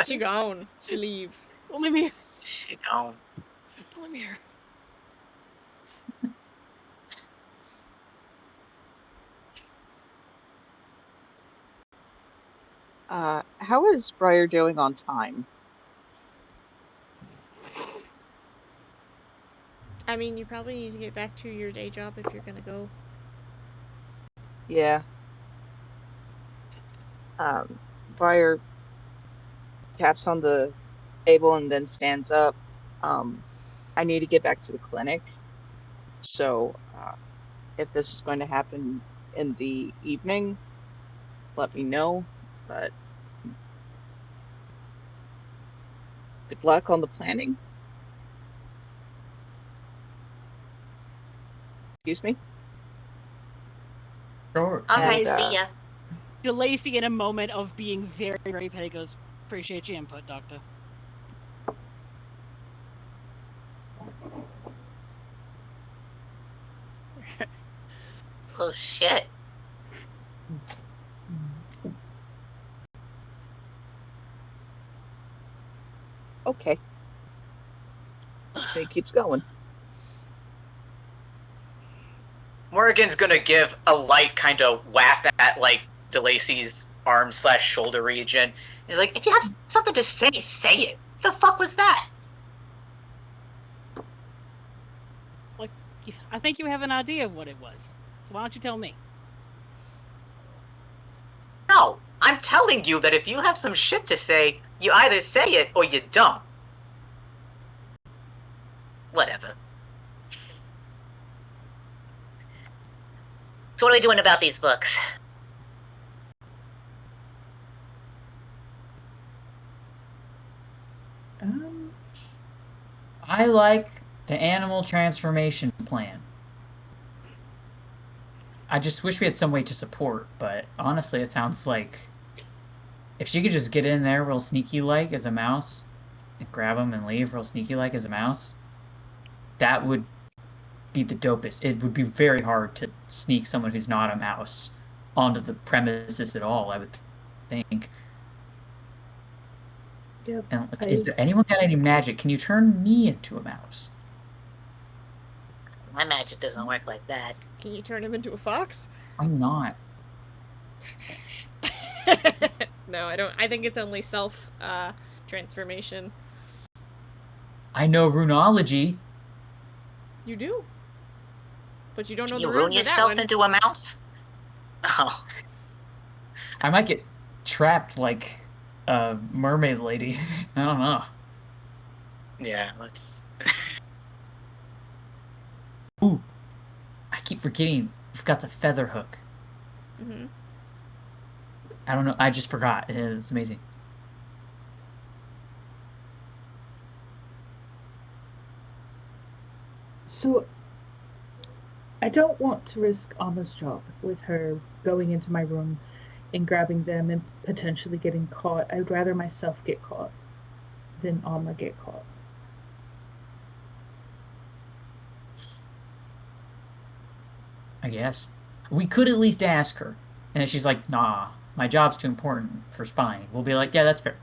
She gone. She leave. Don't leave me here. She gone. Don't leave me here. How is Briar doing on time? I mean, you probably need to get back to your day job if you're gonna go. Yeah. Briar taps on the table and then stands up. I need to get back to the clinic. So, if this is going to happen in the evening, let me know. But good luck on the planning. Excuse me? Sure. Okay, And, see ya. DeLacy, in a moment of being very, very petty, goes, appreciate your input, Doctor. Oh shit. okay. It keeps going. Morgan's gonna give a light kind of whap at like DeLacy's arm/shoulder region. He's like, if you have something to say, say it. The fuck was that? Like, I think you have an idea of what it was. So why don't you tell me? No, I'm telling you that if you have some shit to say, you either say it or you don't. Whatever. So what are we doing about these books? I like the animal transformation plan. I just wish we had some way to support, but honestly, it sounds like if she could just get in there real sneaky like as a mouse and grab him and leave real sneaky like as a mouse, that would be the dopest. It would be very hard to sneak someone who's not a mouse onto the premises at all, I would think. Yep. And like, is there anyone got any magic? Can you turn me into a mouse? My magic doesn't work like that. Can you turn him into a fox? Why not? No, I don't. I think it's only self transformation. I know runology. You do, but you don't know Can the you rune ruin for that yourself one. into a mouse? Oh. I might get trapped like a mermaid lady. I don't know. Yeah, let's... Ooh, I keep forgetting. We've got the feather hook. Mm-hmm. I don't know. I just forgot. It's amazing. So, I don't want to risk Alma's job with her going into my room and grabbing them and potentially getting caught. I'd rather myself get caught than Alma get caught. I guess we could at least ask her, and if she's like, "Nah, my job's too important for spying," we'll be like, "Yeah, that's fair."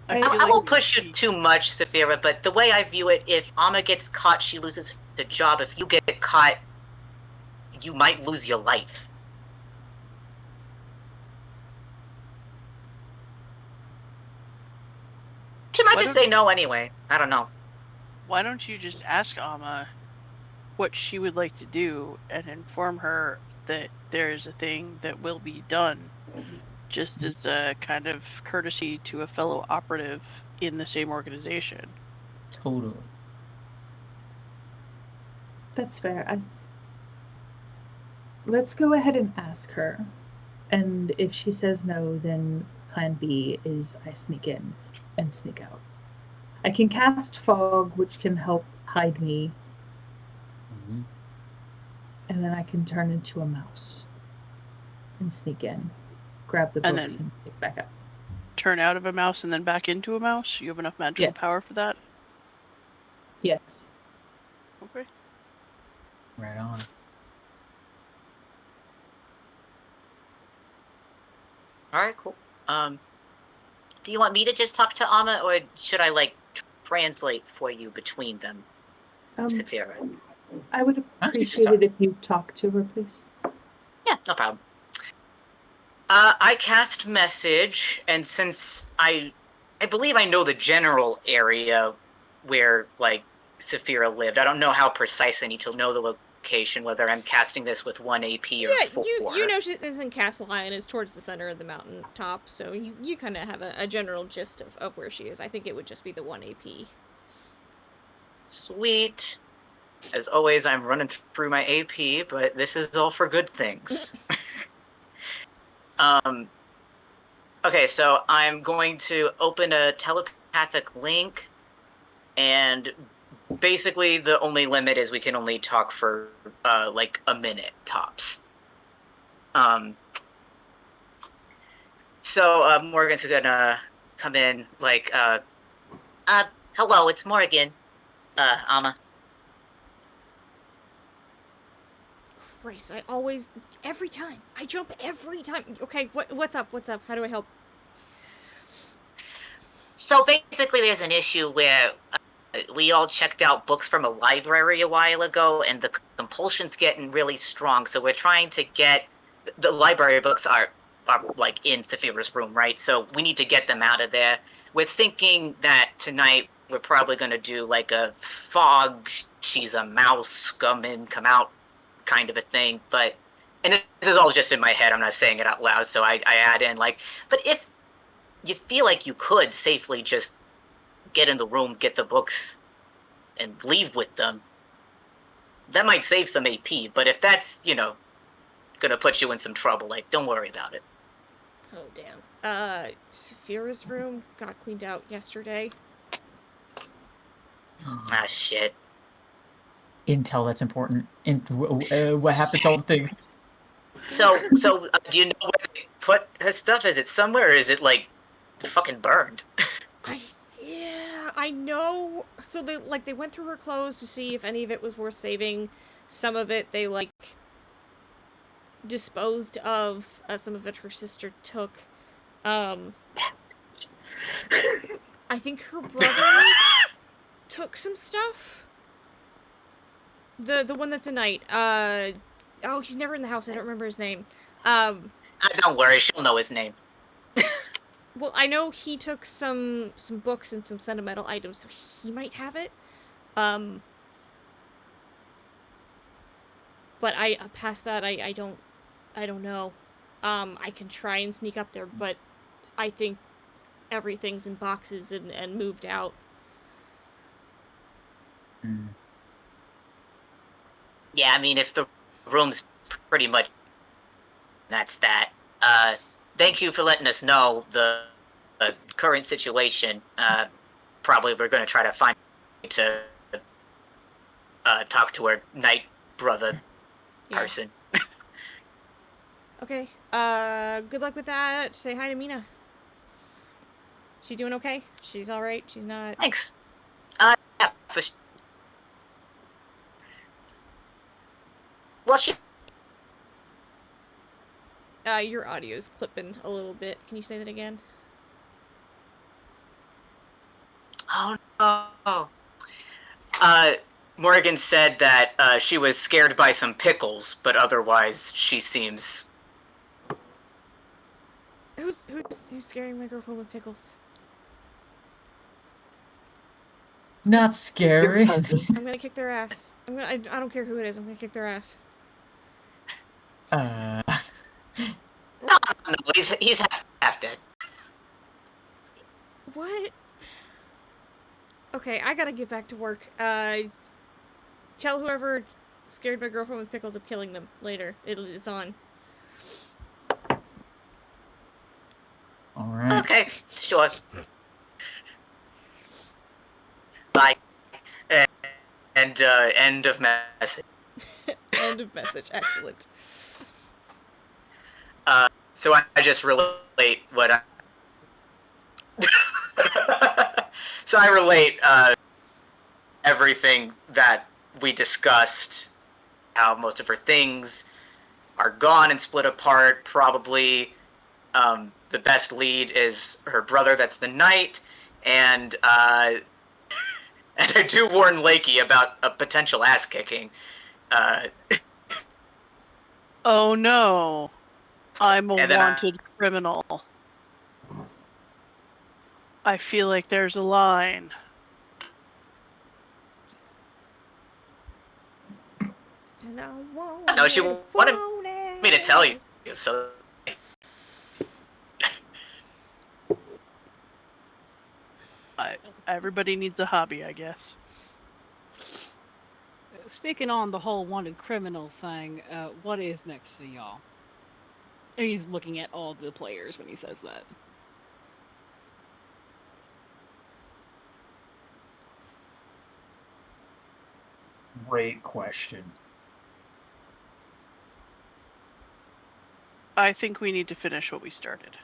I won't push you too much, Saphira, but the way I view it, if Amma gets caught, she loses the job. If you get caught, you might lose your life. She might just say no anyway. I don't know. Why don't you just ask Amma what she would like to do and inform her that there is a thing that will be done, just as a kind of courtesy to a fellow operative in the same organization. Totally. That's fair. Let's go ahead and ask her. And if she says no, then plan B is I sneak in and sneak out. I can cast fog, which can help hide me, Mm-hmm. and then I can turn into a mouse. and sneak in, grab the And books, then and sneak back up. turn out of a mouse and then back into a mouse? You have enough magical Yes. power for that? Yes. Okay. Right on. All right, cool. Do you want me to just talk to Amma, or should I like translate for you between them, Saphira? I would Why don't you just appreciate it if you talk to her, please. Yeah, no problem. I cast message, and since I believe I know the general area where like Saphira lived, I don't know how precise I need to know the location. Whether I'm casting this with 1 AP or Yeah, 4. you know she is in Castle High and is towards the center of the mountain top, so you kind of have a general gist of where she is. I think it would just be the 1 AP. Sweet. As always, I'm running through my AP, but this is all for good things. Okay, so I'm going to open a telepathic link, and basically the only limit is we can only talk for like a minute tops. So Morgan's gonna come in like, hello, it's Morgan, Amma. Christ, every time. I jump every time. Okay, what's up? What's up? How do I help? So basically, there's an issue where we all checked out books from a library a while ago, and the compulsion's getting really strong. So we're trying to get the library books are like in Saphira's room, right? So we need to get them out of there. We're thinking that tonight we're probably going to do like a fog. She's a mouse, come in, come out kind of a thing. But and this is all just in my head. I'm not saying it out loud. So I add in like, but if you feel like you could safely just get in the room, get the books, and leave with them, that might save some AP. But if that's, gonna put you in some trouble, like, don't worry about it. Oh, damn. Saphira's room got cleaned out yesterday. Ah, shit. Intel that's important. What happened to all the things? So, do you know where they put his stuff? Is it somewhere, or is it like fucking burned? Yeah, I know. So they went through her clothes to see if any of it was worth saving. Some of it they disposed of. Some of it her sister took. I think her brother took some stuff. The one that's a knight. Oh, he's never in the house. I don't remember his name. Don't worry, she'll know his name. Well, I know he took some books and some sentimental items, so he might have it. But past that, I don't know. I can try and sneak up there, but I think everything's in boxes and moved out. Yeah, I mean, if the room's pretty much that's that. Thank you for letting us know the current situation. Probably we're going to try to find to talk to her night brother person. Okay. Good luck with that. Say hi to Mina. She doing okay? She's all right. She's not. Thanks. Yeah, well, she. Your audio's clipping a little bit. Can you say that again? Oh no. Morgan said that she was scared by some pickles, but otherwise she seems. Who's scaring my girlfriend with pickles? Not scary. I'm gonna kick their ass. I don't care who it is. I'm gonna kick their ass. No, he's half dead. What? Okay, I gotta get back to work. Tell whoever scared my girlfriend with pickles of killing them later. It's on. All right. Okay, sure. Bye. And end of message. End of message. Excellent. So I just relate what I. So I relate everything that we discussed, how most of her things are gone and split apart. Probably the best lead is her brother, that's the knight, and I do warn Lakey about a potential ass kicking. Oh no, I'm a And then wanted criminal. I feel like there's a line. And I won't no, she it, wanted won't me to tell you, it. so Everybody needs a hobby, I guess. Speaking on the whole wanted criminal thing, what is next for y'all? And he's looking at all the players when he says that. Great question. I think we need to finish what we started.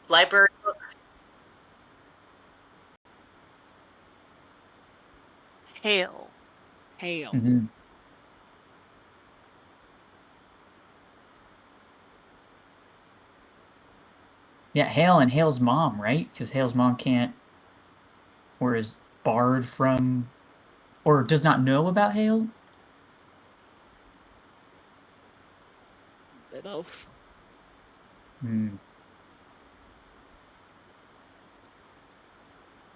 library books. Hail. Hail. Mm-hmm. Yeah, Hale and Hale's mom, right? Because Hale's mom can't, or is barred from, or does not know about Hale. They both. Hmm.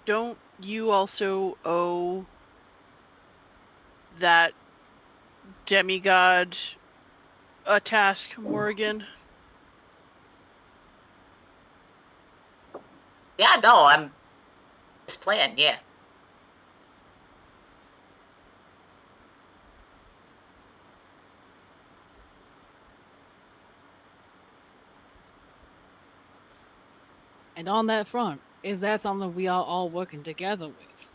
Don't you also owe that demigod a task, Morrigan? Yeah, no, I'm this plan. Yeah, And on that front, is that something we are all working together with?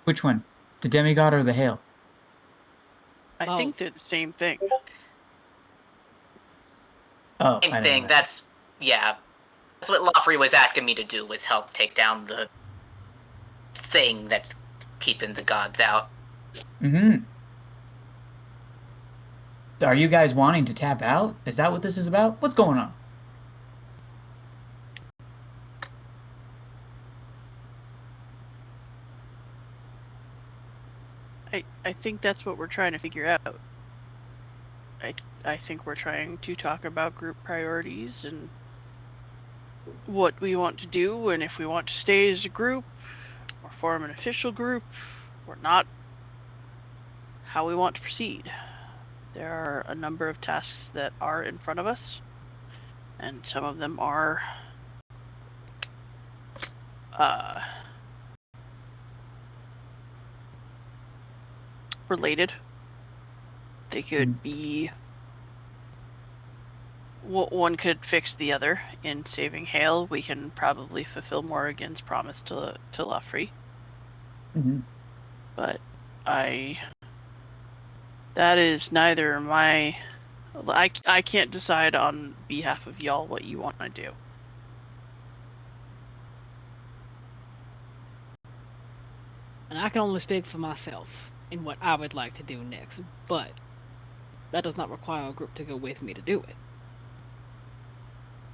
Which one? The demigod or the Hale? I Both. think they're the same thing. Oh, same I don't know thing. that. That's yeah. That's what Lawfrey was asking me to do, was help take down the thing that's keeping the gods out. Mm-hmm. Are you guys wanting to tap out? Is that what this is about? What's going on? I think that's what we're trying to figure out. I think we're trying to talk about group priorities and what we want to do, and if we want to stay as a group or form an official group or not, how we want to proceed. There are a number of tasks that are in front of us, and some of them are related. They could be, one could fix the other. In saving Hale, we can probably fulfill Morrigan's promise to Luffrey. Mm-hmm. But that is neither my, I can't decide on behalf of y'all what you want to do. And I can only speak for myself in what I would like to do next, but that does not require a group to go with me to do it.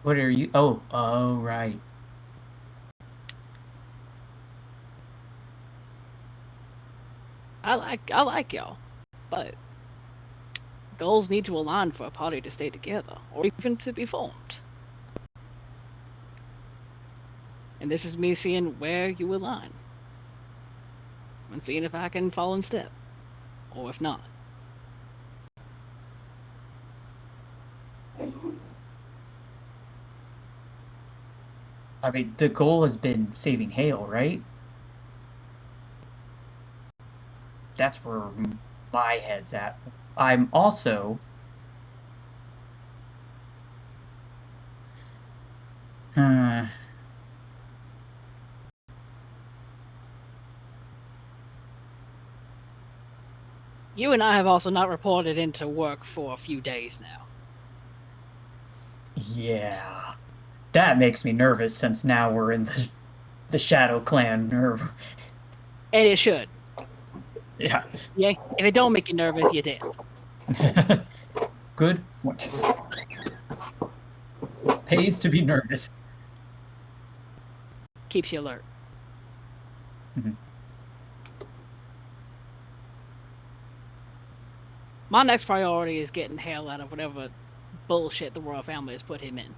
What are you? Oh, right. I like y'all, but goals need to align for a party to stay together, or even to be formed. And this is me seeing where you align. And seeing if I can fall in step. Or if not. I mean, the goal has been saving Hale, right? That's where my head's at. I'm also. Uh, You and I have also not reported into work for a few days now. Yeah. That makes me nervous since now we're in the Shadow Clan. And it should. Yeah. Yeah. If it don't make you nervous, you're dead. Good. What? Pays to be nervous. Keeps you alert. Mhm. My next priority is getting Hale out of whatever bullshit the royal family has put him in.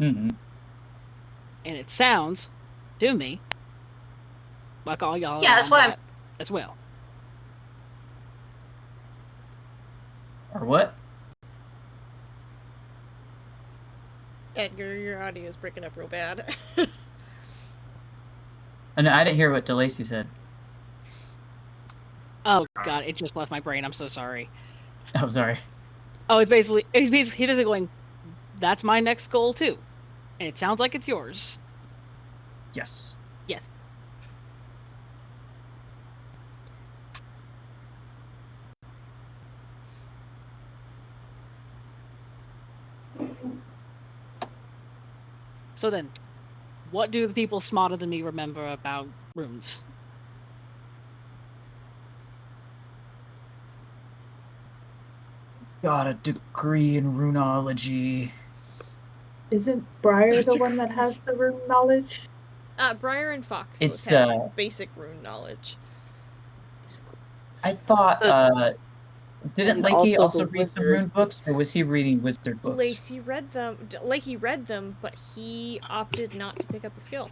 Mm-hmm. And it sounds, to me, like all y'all Yeah, are that's on why I'm that as well. Or what? Edgar, your audio is breaking up real bad. And I didn't hear what DeLacy said. Oh god, it just left my brain. I'm so sorry. I'm sorry. Oh, he's basically going, that's my next goal too. And it sounds like it's yours. Yes. Yes. So then, what do the people smarter than me remember about runes? Got a degree in runology. Isn't Briar the one that has the rune knowledge? Briar and Fox It's, both have basic rune knowledge. I thought, didn't And Lakey also the also read some wizard. rune books, or was he reading wizard books? Lacey read them. Lakey read them, but he opted not to pick up the skill.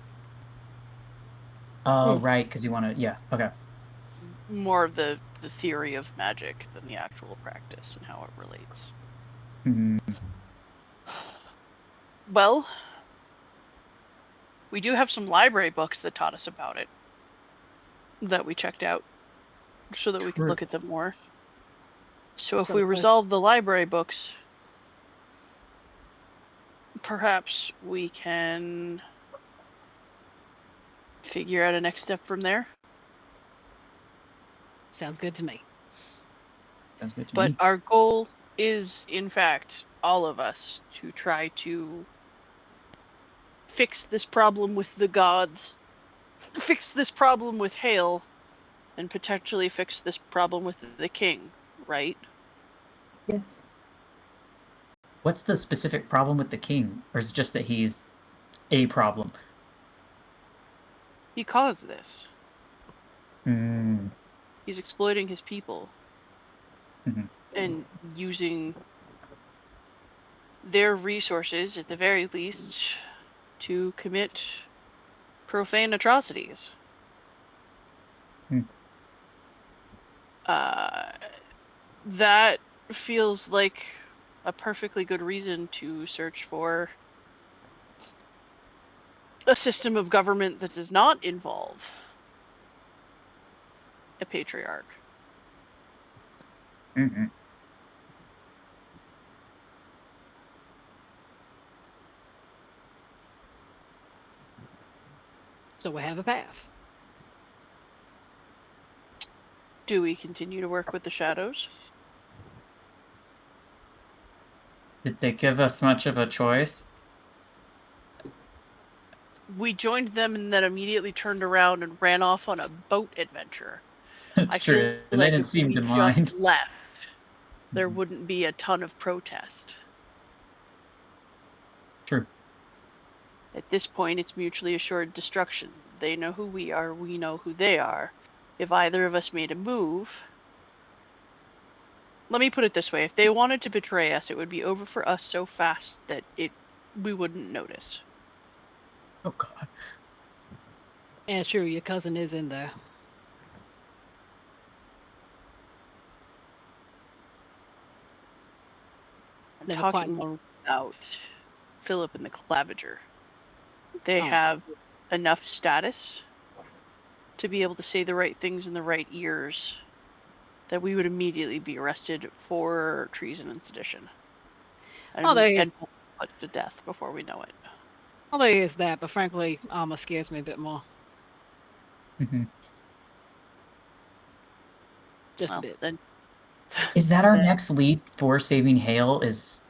Oh, right, because you want to, yeah, okay. More of the theory of magic than the actual practice and how it relates. Hmm. Well, we do have some library books that taught us about it that we checked out so that we could True. look at them more. So if So we the- resolve the library books, perhaps we can figure out a next step from there. Sounds good to me. Sounds good to But me. our goal is, in fact, all of us to try to fix this problem with the gods, fix this problem with Hale, and potentially fix this problem with the king, right? Yes. What's the specific problem with the king? Or is it just that he's a problem? He caused this. Hmm. He's exploiting his people Mhm. and using their resources, at the very least, to commit profane atrocities. Hmm. That feels like a perfectly good reason to search for a system of government that does not involve a patriarch. Mm-hmm. So we have a path. Do we continue to work with the shadows? Did they give us much of a choice? We joined them and then immediately turned around and ran off on a boat adventure. I feel True. And they like didn't if seem we to just mind. left, there Mhm. wouldn't be a ton of protest. True. At this point, it's mutually assured destruction. They know who we are, we know who they are. If either of us made a move, let me put it this way, if they wanted to betray us, it would be over for us so fast that we wouldn't notice. Oh, God. And sure, your cousin is in there. I'm Never quite talking know. about Philip and the Claviger. They Oh. have enough status to be able to say the right things in the right ears that we would immediately be arrested for treason and sedition. Oh, there is. And put to death before we know it. Oh, there is that, but frankly, Alma scares me a bit more. Mm-hmm. Just a Well, bit. then Is that our next lead for saving Hale? Is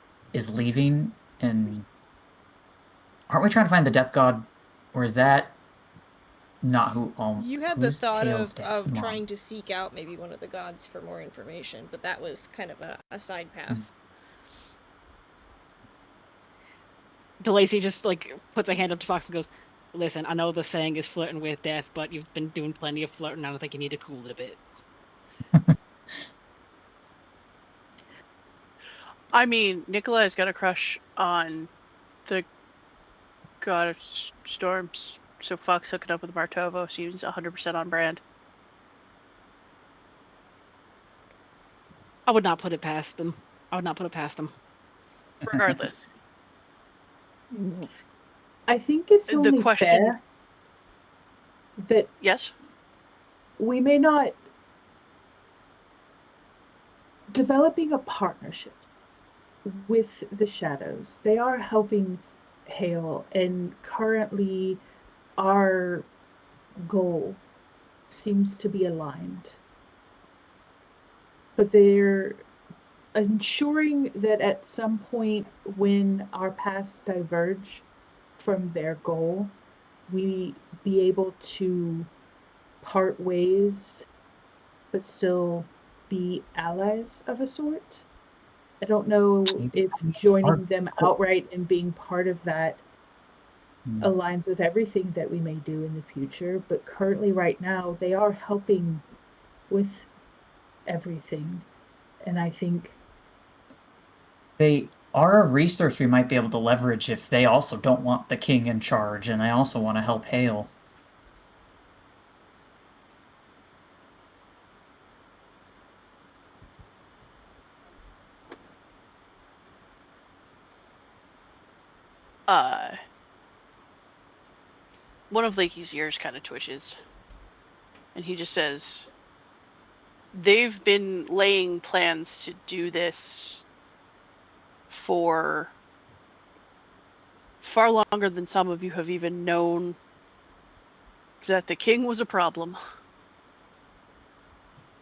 leaving, and aren't we trying to find the Death God, or is that not who? You had the Who's thought Hale's dad? of Mom? trying to seek out maybe one of the gods for more information, but that was kind of a side path. DeLacy just like puts a hand up to Fox and goes, "Listen, I know the saying is flirting with death, but you've been doing plenty of flirting. I don't think you need to cool it a bit." I mean, Nikolai's got a crush on the god of storms, so Fox hooking up with Martovo seems 100% on brand. I would not put it past them. I would not put it past them. Regardless, I think it's the only question fair that yes? we may not developing a partnership with the shadows. They are helping Hale, and currently our goal seems to be aligned. But they're ensuring that at some point when our paths diverge from their goal, we be able to part ways but still be allies of a sort. I don't know if joining them outright and being part of that aligns with everything that we may do in the future, but currently, right now, they are helping with everything. And I think They are a resource we might be able to leverage if they also don't want the king in charge and they also want to help Hale. One of Lakey's ears kind of twitches, and he just says, they've been laying plans to do this for far longer than some of you have even known that the king was a problem.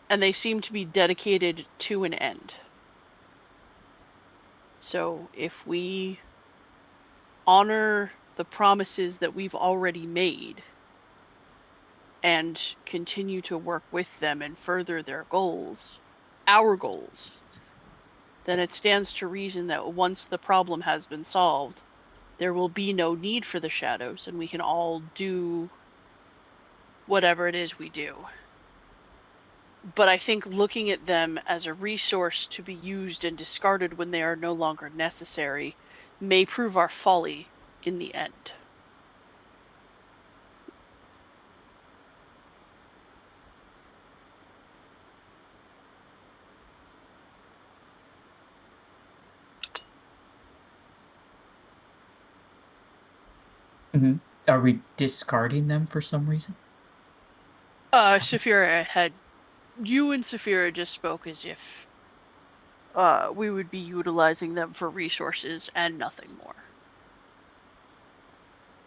And they seem to be dedicated to an end. So if we honor the promises that we've already made and continue to work with them and further their goals, our goals, then it stands to reason that once the problem has been solved, there will be no need for the shadows and we can all do whatever it is we do. But I think looking at them as a resource to be used and discarded when they are no longer necessary may prove our folly in the end. Mm-hmm. Are we discarding them for some reason? Saphira had... You and Saphira just spoke as if we would be utilizing them for resources and nothing more.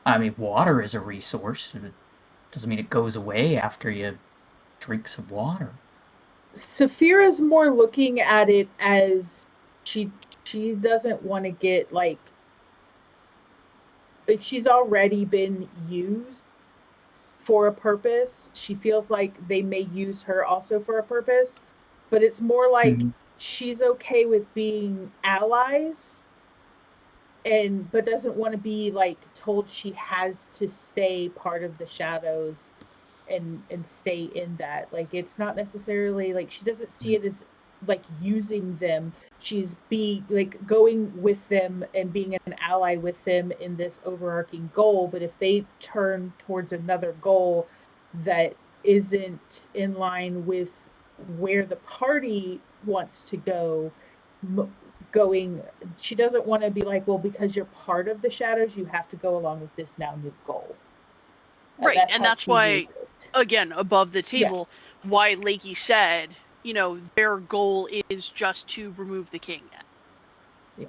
I mean, water is a resource. It doesn't mean it goes away after you drink some water. Saphira's more looking at it as she doesn't want to get like she's already been used for a purpose. She feels like they may use her also for a purpose, but it's more like she's okay with being allies and but doesn't want to be like told she has to stay part of the shadows and stay in that. Like it's not necessarily like she doesn't see it as like using them. She's like going with them and being an ally with them in this overarching goal. But if they turn towards another goal that isn't in line with where the party wants to go, going, she doesn't want to be like, well, because you're part of the shadows, you have to go along with this now new goal. Right, and that's why, again, above the table, why Lakey said, their goal is just to remove the king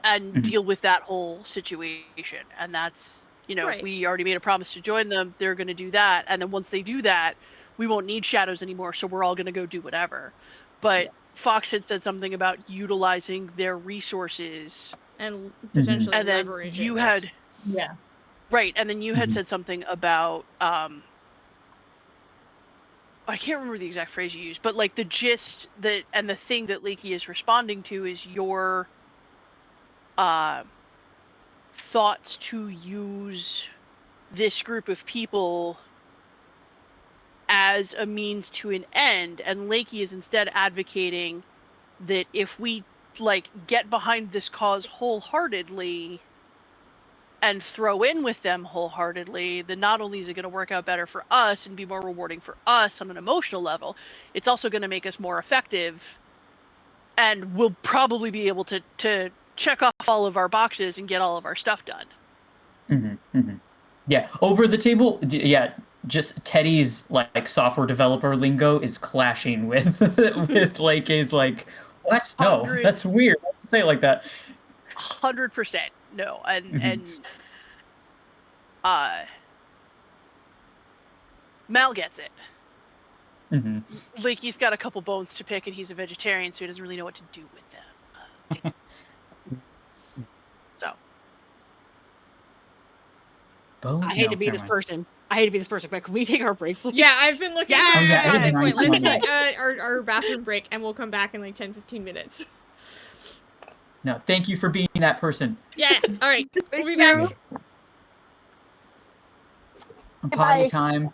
and deal with that whole situation. And that's, Right. we already made a promise to join them. They're going to do that. And then once they do that, we won't need shadows anymore. So we're all going to go do whatever. but Fox had said something about utilizing their resources, And potentially and then leverage you it. had Yeah. right, and then you had said something about I can't remember the exact phrase you used, but like the gist that and the thing that Leaky is responding to is your thoughts to use this group of people as a means to an end, and Lakey is instead advocating that if we like get behind this cause wholeheartedly and throw in with them wholeheartedly, then not only is it going to work out better for us and be more rewarding for us on an emotional level, it's also going to make us more effective, and we'll probably be able to check off all of our boxes and get all of our stuff done. Yeah, over the table. Yeah, just Teddy's like software developer lingo is clashing with with like his like what? No, that's weird. Why would you say it like that? 100% no, and Mal gets it. Lakey's got a couple bones to pick, and he's a vegetarian, so he doesn't really know what to do with them. So I hate to be this person. But can we take our break, please? Yeah, I've been looking Yeah. for Oh, yeah, it is a point. Let's 9:20. take our bathroom break, and we'll come back in like 10-15 minutes. No, thank you for being that person. Yeah, all right. We'll be you. back. Potty Bye. time.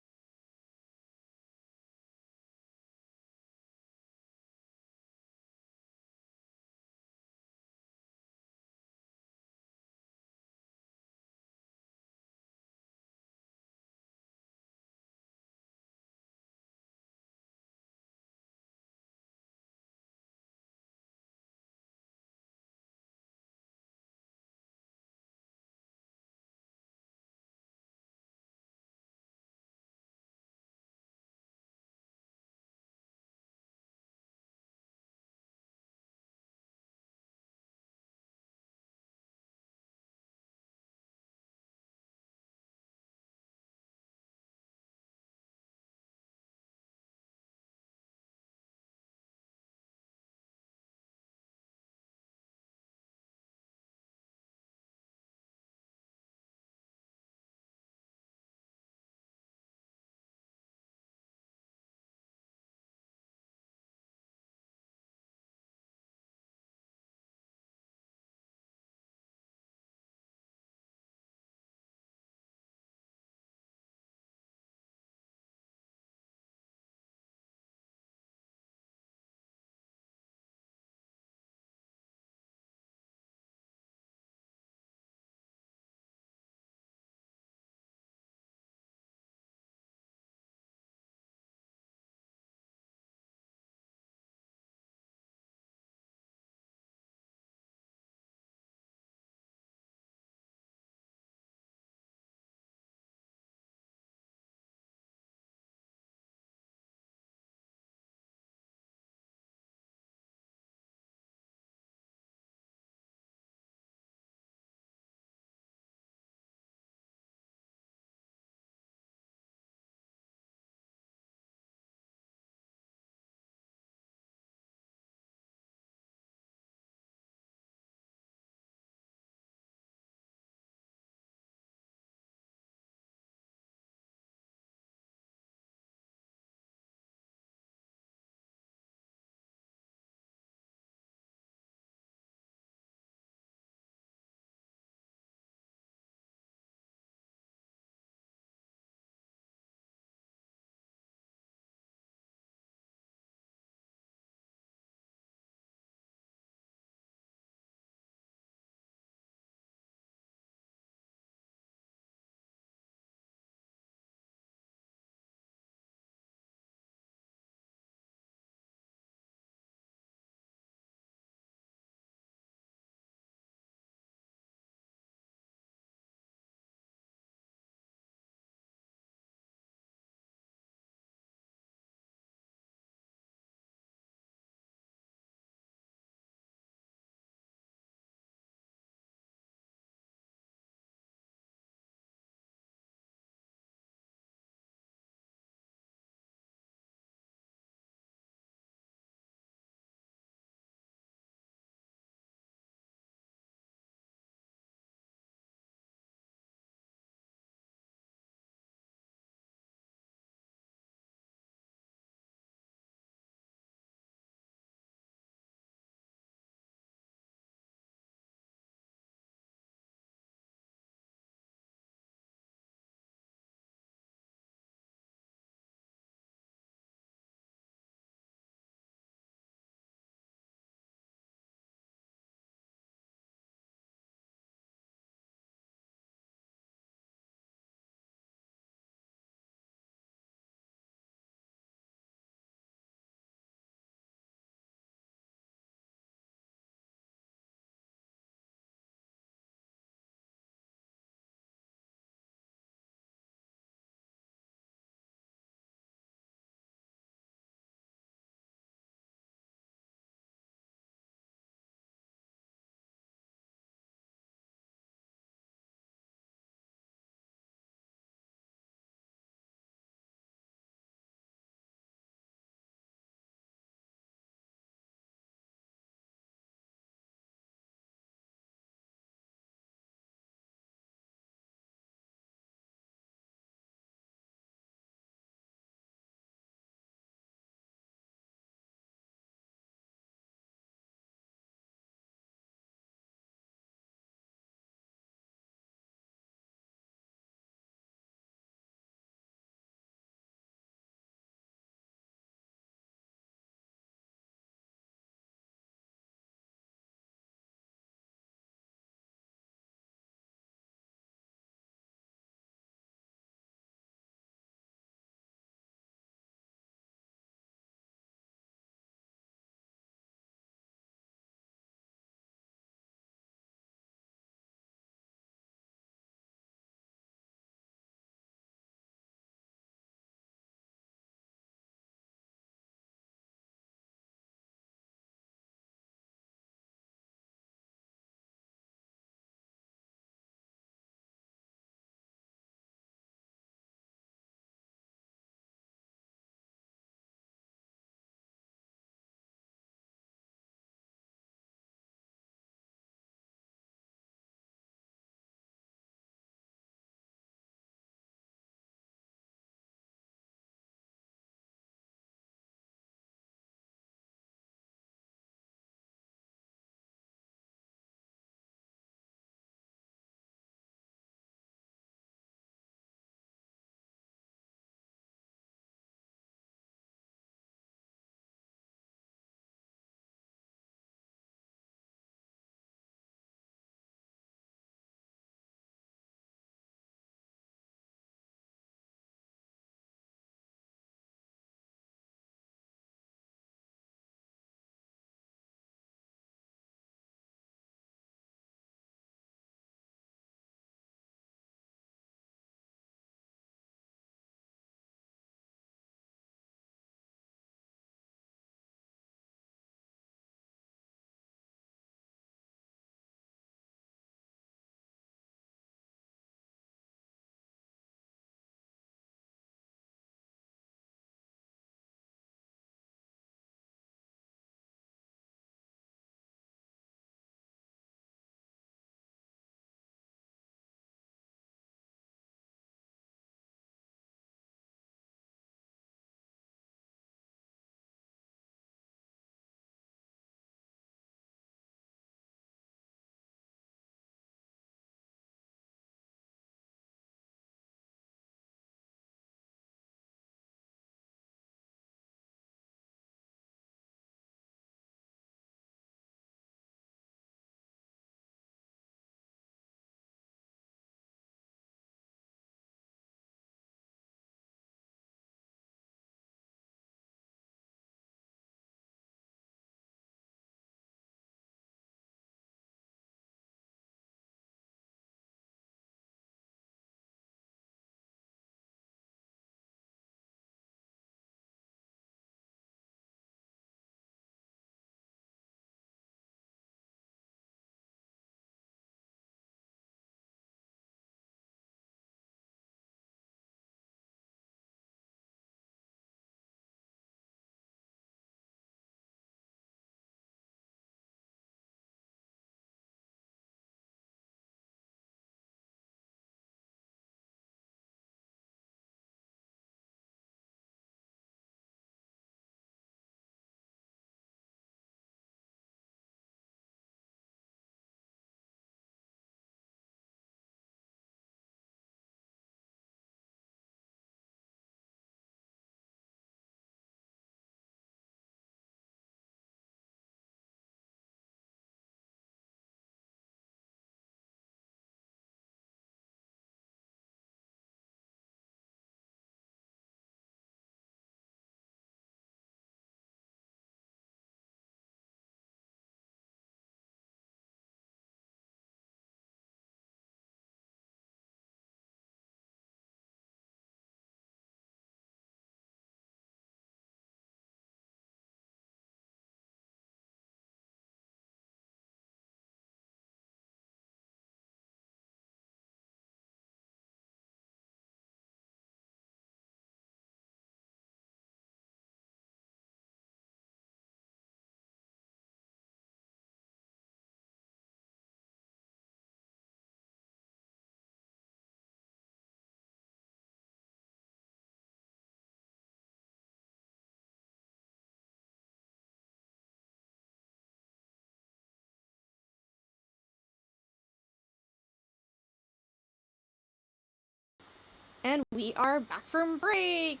And we are back from break.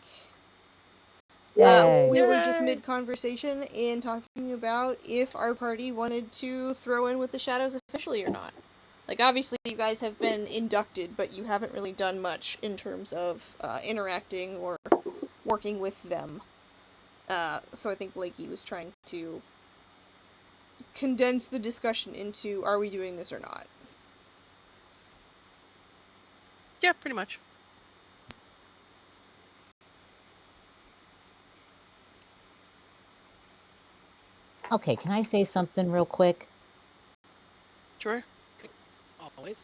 Yay. We were just Yay. mid-conversation in talking about if our party wanted to throw in with the shadows officially or not. Like, obviously you guys have been inducted, but you haven't really done much in terms of interacting or working with them. So I think Lakey was trying to condense the discussion into, are we doing this or not? Yeah, pretty much. Okay, can I say something real quick? Sure. Always.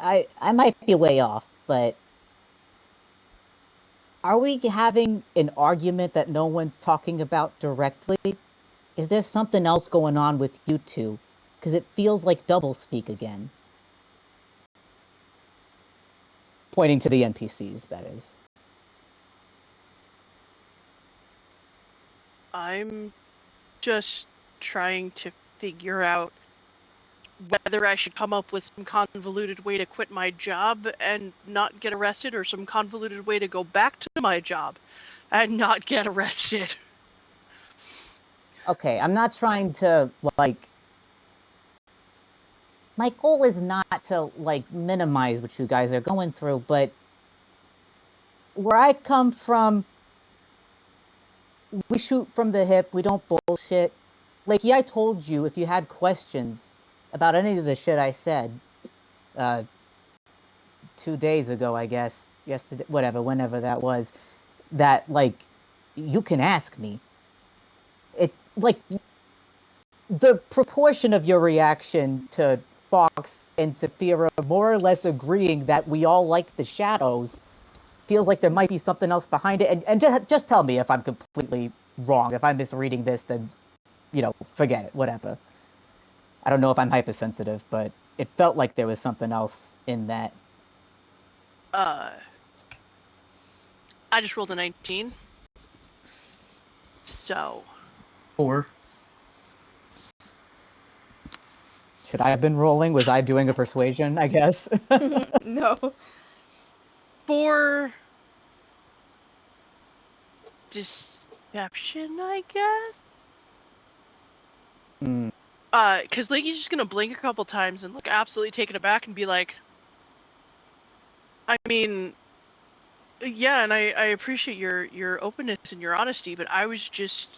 I might be way off, but are we having an argument that no one's talking about directly? Is there something else going on with you two? Because it feels like doublespeak again. Pointing to the NPCs, that is. I'm just trying to figure out whether I should come up with some convoluted way to quit my job and not get arrested, or some convoluted way to go back to my job and not get arrested. Okay, I'm not trying to, like... My goal is not to, like, minimize what you guys are going through, but... Where I come from, we shoot from the hip, we don't bullshit. Like, yeah, I told you if you had questions about any of the shit I said, 2 days ago, I guess, yesterday, whatever, whenever that was, that, like, you can ask me. It, like, the proportion of your reaction to Fox and Saphira more or less agreeing that we all like the shadows feels like there might be something else behind it. And just tell me if I'm completely wrong. If I'm misreading this, then, you know, forget it, whatever. I don't know if I'm hypersensitive, but it felt like there was something else in that. I just rolled a 19. So 4. Should I have been rolling? Was I doing a persuasion, I guess? No. 4 deception, I guess. Hmm. Because Lakey's just gonna blink a couple times and look absolutely taken aback and be like, I mean, yeah, and I appreciate your openness and your honesty, but I was just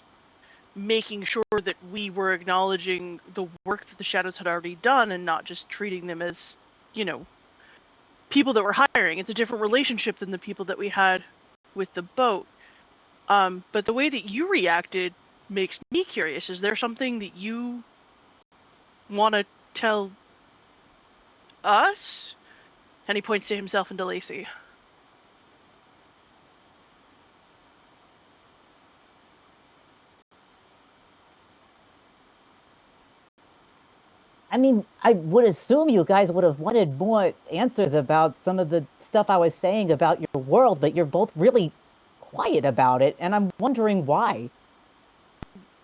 making sure that we were acknowledging the work that the shadows had already done and not just treating them as, you know, people that we're hiring. It's a different relationship than the people that we had with the boat. But the way that you reacted makes me curious. Is there something that you want to tell us? And he points to himself and to Lacey. I mean, I would assume you guys would have wanted more answers about some of the stuff I was saying about your world, but you're both really quiet about it, and I'm wondering why.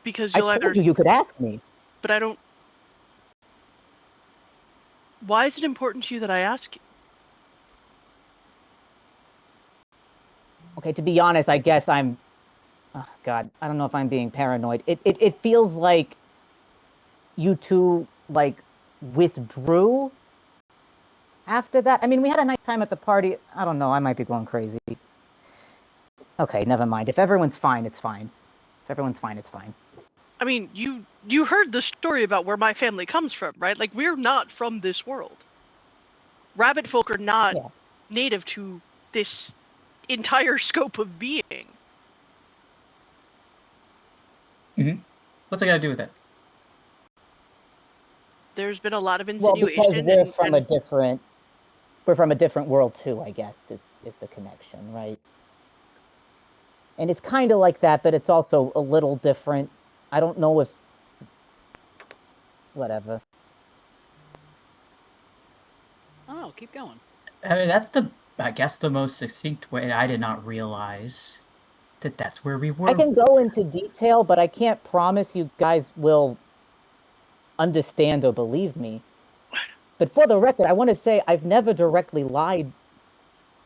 Because I you'll told either... you could ask me. But I don't... Why is it important to you that I ask you? Okay, to be honest, I guess I'm... Oh, God, I don't know if I'm being paranoid. It feels like you two, like, withdrew after that. I mean, we had a nice time at the party. I don't know, I might be going crazy. Okay, never mind. If everyone's fine, it's fine. If everyone's fine, it's fine. I mean, you heard the story about where my family comes from, right? Like, we're not from this world. Rabbit folk are not native to this entire scope of being. What's it got to do with it? There's been a lot of Well, insinuation. because we're from a different world too, I guess, is the connection, right? And it's kind of like that, but it's also a little different. I don't know if... Whatever. Oh, keep going. I mean, that's I guess, the most succinct way. I did not realize that that's where we were. I can go into detail, but I can't promise you guys will understand or believe me. But for the record, I want to say I've never directly lied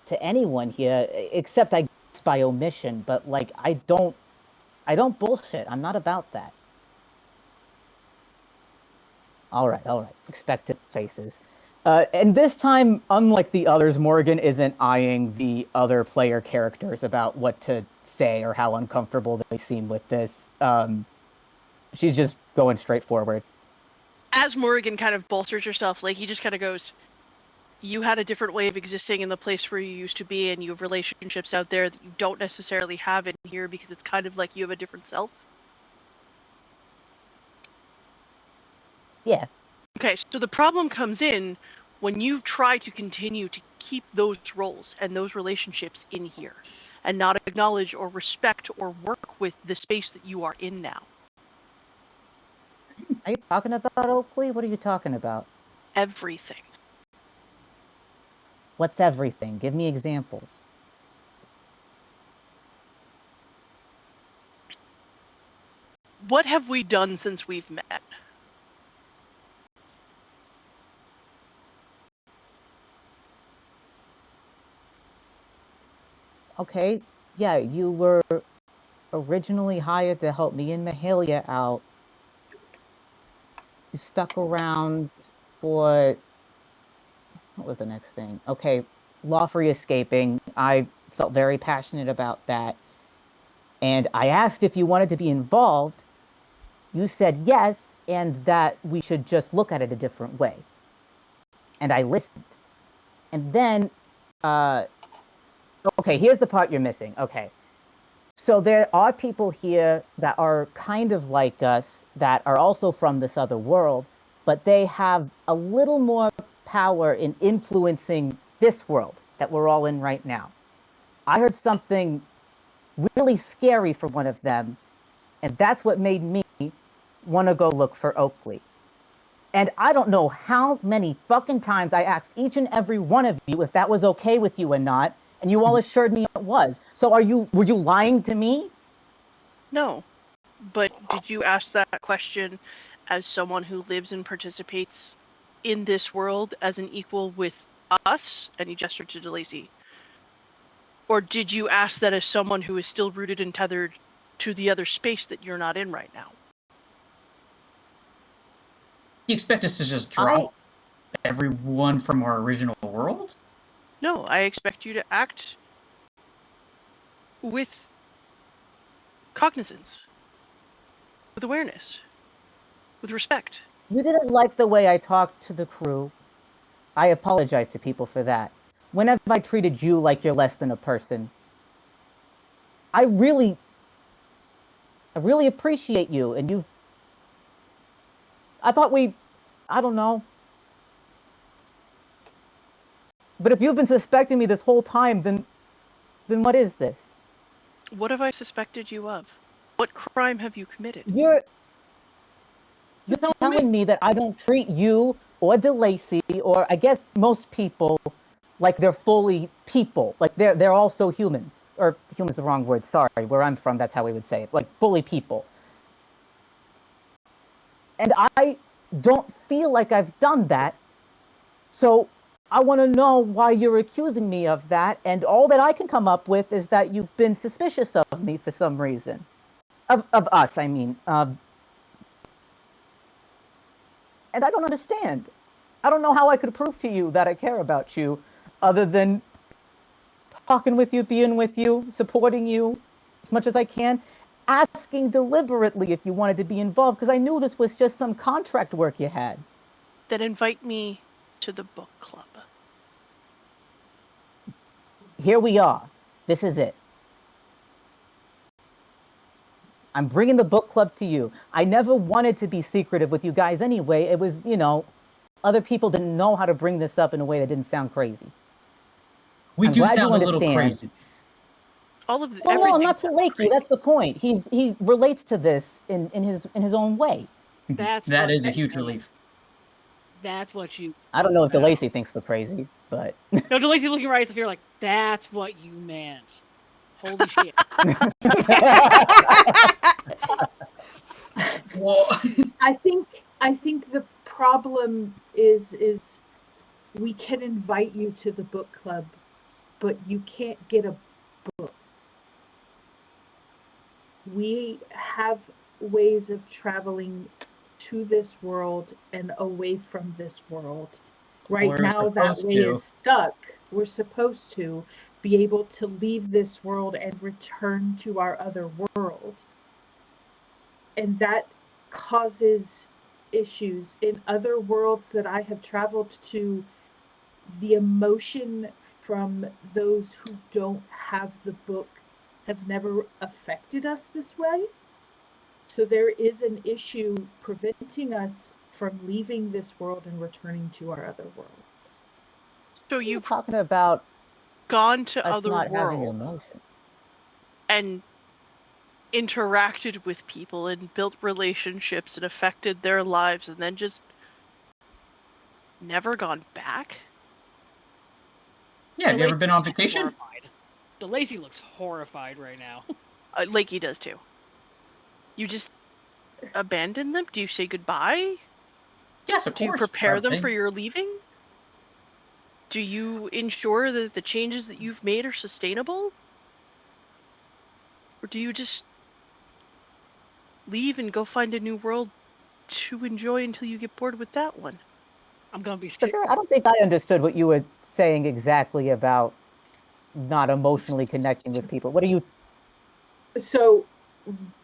to anyone here, except I guess by omission. But like, I don't bullshit. I'm not about that. All right. Expectant faces. And this time, unlike the others, Morgan isn't eyeing the other player characters about what to say or how uncomfortable they seem with this. She's just going straight forward. As Morrigan kind of bolsters herself, like he just kind of goes, you had a different way of existing in the place where you used to be, and you have relationships out there that you don't necessarily have in here because it's kind of like you have a different self. Yeah. Okay, so the problem comes in when you try to continue to keep those roles and those relationships in here and not acknowledge or respect or work with the space that you are in now. Are you talking about Oakley? What are you talking about? Everything. What's everything? Give me examples. What have we done since we've met? Okay, yeah, you were originally hired to help me and Mahalia out. You stuck around for... What was the next thing? Okay, law-free escaping. I felt very passionate about that. And I asked if you wanted to be involved. You said yes, and that we should just look at it a different way. And I listened. And then, okay, here's the part you're missing. Okay. So there are people here that are kind of like us that are also from this other world, but they have a little more power in influencing this world that we're all in right now. I heard something really scary from one of them, and that's what made me want to go look for Oakley. And I don't know how many fucking times I asked each and every one of you if that was okay with you or not, and you all assured me it was. So were you lying to me? No. But did you ask that question as someone who lives and participates in this world as an equal with us? And he gestured to DeLacy. Or did you ask that as someone who is still rooted and tethered to the other space that you're not in right now? You expect us to just drop everyone from our original world? No, I expect you to act with cognizance, with awareness, with respect. You didn't like the way I talked to the crew. I apologize to people for that. When have I treated you like you're less than a person? I really appreciate you, and I thought I don't know. But if you've been suspecting me this whole time, then what is this? What have I suspected you of? What crime have you committed? You're telling me that I don't treat you or DeLacy, or I guess most people, like they're fully people. Like they're also humans. Or human's the wrong word, sorry. Where I'm from, that's how we would say it. Like fully people. And I don't feel like I've done that. So I want to know why you're accusing me of that, and all that I can come up with is that you've been suspicious of me for some reason. Of us, I mean. And I don't understand. I don't know how I could prove to you that I care about you, other than talking with you, being with you, supporting you as much as I can, asking deliberately if you wanted to be involved, because I knew this was just some contract work you had. Then invite me to the book club. Here we are. This is it. I'm bringing the book club to you. I never wanted to be secretive with you guys anyway. It was, other people didn't know how to bring this up in a way that didn't sound crazy. We I'm do glad you sound a little understand. crazy. All of Well, no, everything not to sounds Lakey. crazy. That's the point. He relates to this in his own way. That's That what is a you huge meant. relief. That's what you. I don't know if meant. DeLacy thinks we're crazy, but No, DeLacy's looking right at the fear like, that's what you meant. Holy shit. Whoa. I think the problem is we can invite you to the book club, but you can't get a book. We have ways of traveling to this world and away from this world. Right We're now, that supposed way to. is stuck. We're supposed to be able to leave this world and return to our other world. And that causes issues. In other worlds that I have traveled to, the emotion from those who don't have the book have never affected us this way. So there is an issue preventing us from leaving this world and returning to our other world. So You're you've talking about gone to us other not having worlds emotion. and interacted with people and built relationships and affected their lives and then just never gone back? Yeah, have you ever DeLacy been on looks vacation? Horrified. DeLacy looks horrified right now. Lakey does too. You just abandon them? Do you say goodbye? Yes, of Do you course. prepare them They- for your leaving? Do you ensure that the changes that you've made are sustainable? Or do you just leave and go find a new world to enjoy until you get bored with that one? I'm gonna be Severe, I don't think I understood what you were saying exactly about not emotionally connecting with people. What are you? So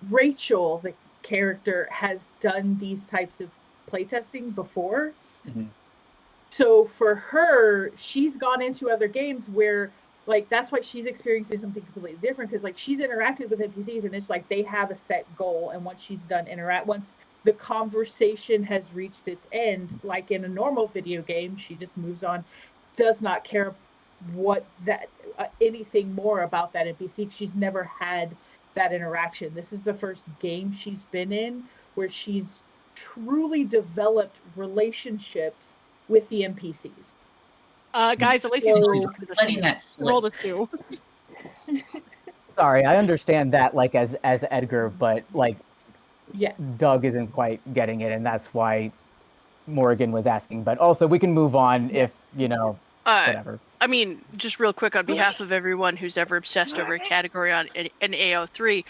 Rachel, the character, has done these types of playtesting before. Mhm. So for her, she's gone into other games where like that's why she's experiencing something completely different because like she's interacted with NPCs and it's like they have a set goal, and once she's done once the conversation has reached its end, like in a normal video game, she just moves on, does not care what that anything more about that NPC. She's never had that interaction. This is the first game she's been in where she's truly developed relationships with the NPCs. guys, DeLacy's So- already She's looking at the letting scene. that slip. Rolled a 2. Sorry, I understand that like as Edgar, but like Yeah. Doug isn't quite getting it, and that's why Morgan was asking. But also, we can move on Yeah. if whatever. I mean, just real quick on behalf of everyone who's ever obsessed over a category on an AO3,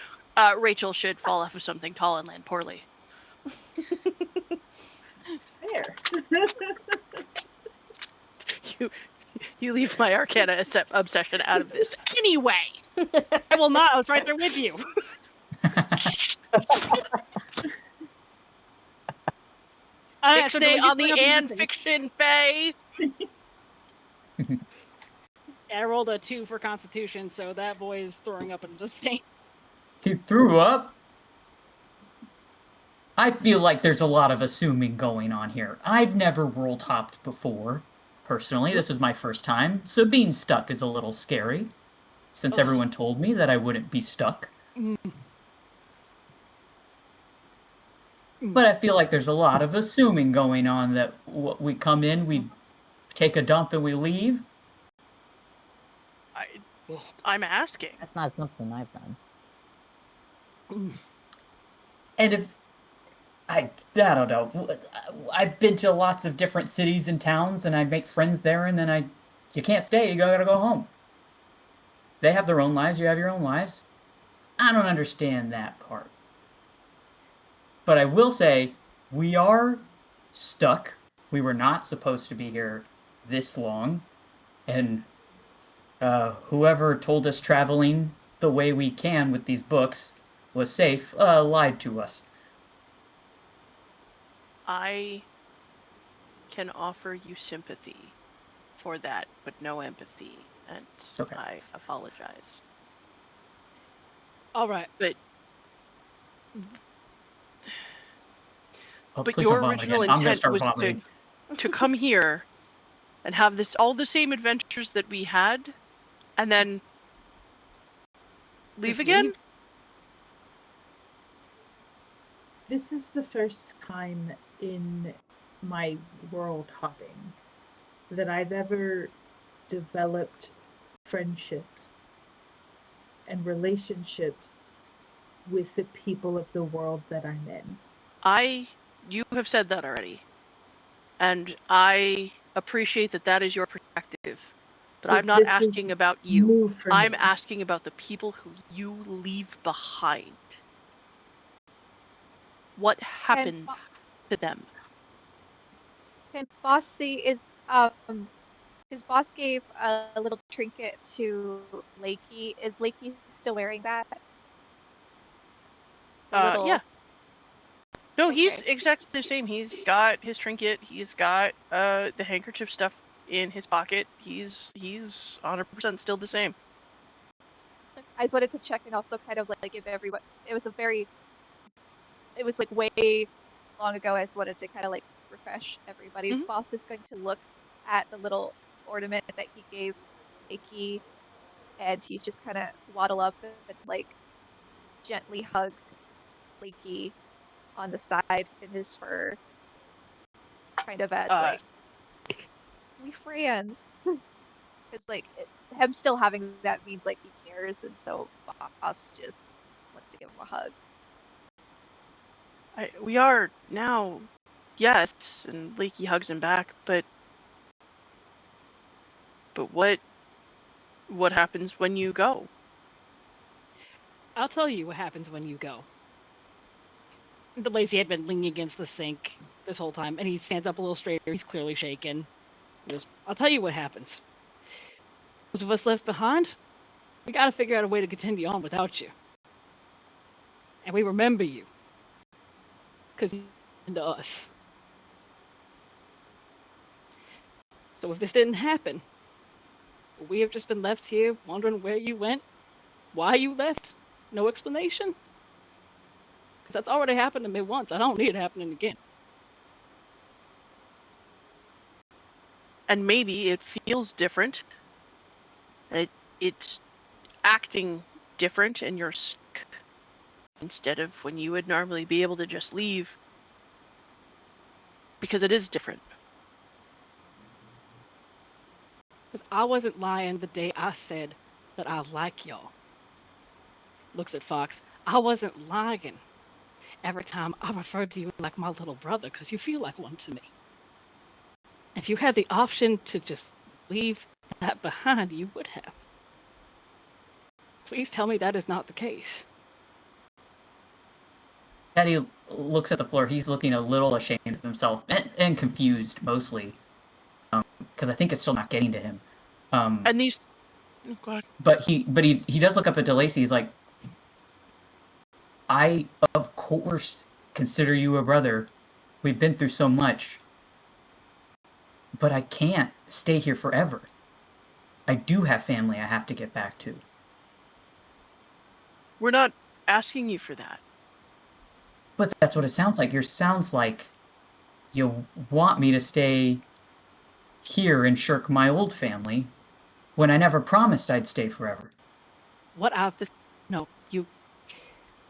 Rachel should fall off of something tall and land poorly. Fair. You leave my Arcana obsession out of this anyway. I will not. I was right there with you. So Ixnay DeLacy's on going the up against and it. fiction, Faye. I rolled a 2 for Constitution, so that boy is throwing up into the stain. He threw up? I feel like there's a lot of assuming going on here. I've never world hopped before. Personally, this is my first time, so being stuck is a little scary, since Ugh. everyone told me that I wouldn't be stuck. But I feel like there's a lot of assuming going on that we come in, we take a dump, and we leave. I'm asking. That's not something I've done. And if I don't know. I've been to lots of different cities and towns, and I make friends there, and then you can't stay. You gotta go home. They have their own lives. You have your own lives. I don't understand that part. But I will say, we are stuck. We were not supposed to be here this long, and whoever told us traveling the way we can with these books was safe lied to us. I can offer you sympathy for that, but no empathy, and Okay. I apologize. All right. But Please your don't vomit original again. I'm gonna intent start was vomiting. to come here and have all the same adventures that we had, and then leave Just again? leave? This is the first time in my world hopping that I've ever developed friendships and relationships with the people of the world that I'm in. You have said that already. And I appreciate that is your perspective. But So I'm not this is asking about you. new for I'm me. asking about the people who you leave behind. What happens to them? And Bossy is his boss gave a little trinket to Lakey. Is Lakey still wearing that? The Yeah. little No, he's okay. exactly the same. He's got his trinket. He's got the handkerchief stuff in his pocket. He's 100% still the same. I just wanted to check and also kind of like give everyone. It was like way long ago. I just wanted to kind of like refresh everybody. Mhm. Boss is going to look at the little ornament that he gave Lakey, and he's just kind of waddle up and like gently hug Lakey on the side in his fur, kind of as Uh, like we friends. Because like him still having that means like he cares, and so Boss just wants to give him a hug. we are now, yes, and Lakey hugs him back. But what happens when you go? I'll tell you what happens when you go. The lazy had been leaning against the sink this whole time, and he stands up a little straighter. He's clearly shaken. He goes, I'll tell you what happens. Those of us left behind, we gotta figure out a way to continue on without you. And we remember you. Because you to us. So if this didn't happen, would we have just been left here wondering where you went, why you left? No explanation? Because that's already happened to me once. I don't need it happening again. And maybe it feels different. It's acting different, and you're stuck instead of when you would normally be able to just leave, because it is different. Because I wasn't lying the day I said that I like y'all. Looks at Fox. I wasn't lying. Every time I referred to you like my little brother because you feel like one to me. If you had the option to just leave that behind, you would have. Please tell me that is not the case. Daddy looks at the floor. He's looking a little ashamed of himself and confused, mostly, because I think it's still not getting to him. And these, oh God. But he does look up at DeLacy. He's like, I of course consider you a brother. We've been through so much, but I can't stay here forever. I do have family I have to get back to. We're not asking you for that. But that's what it sounds like. Sounds like you want me to stay here and shirk my old family when I never promised I'd stay forever. What I no, you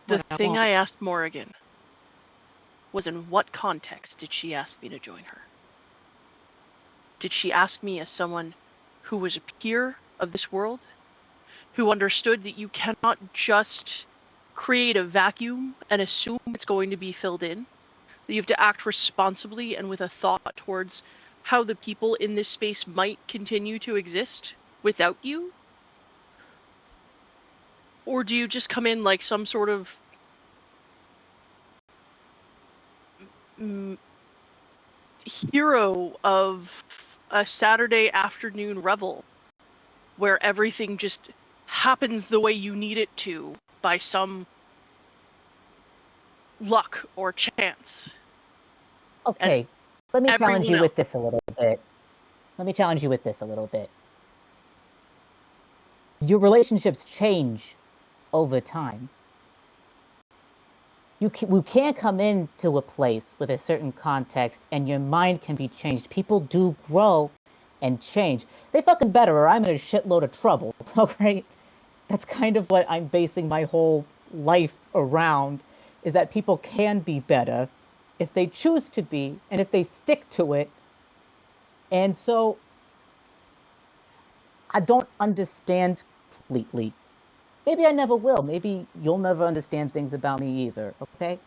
The what I thing want. I asked Morrigan was, in what context did she ask me to join her? Did she ask me as someone who was a peer of this world, who understood that you cannot just create a vacuum and assume it's going to be filled in? That you have to act responsibly and with a thought towards how the people in this space might continue to exist without you? Or do you just come in like some sort of hero of a Saturday afternoon revel where everything just happens the way you need it to by some luck or chance? Okay, let me challenge Everyone you else. with this a little bit. Let me challenge you with this a little bit. Your relationships change over time. You can't come into a place with a certain context and your mind can be changed. People do grow and change. They fucking better or I'm in a shitload of trouble, okay? That's kind of what I'm basing my whole life around, is that people can be better if they choose to be and if they stick to it. And so I don't understand completely. Maybe I never will. Maybe you'll never understand things about me either, okay?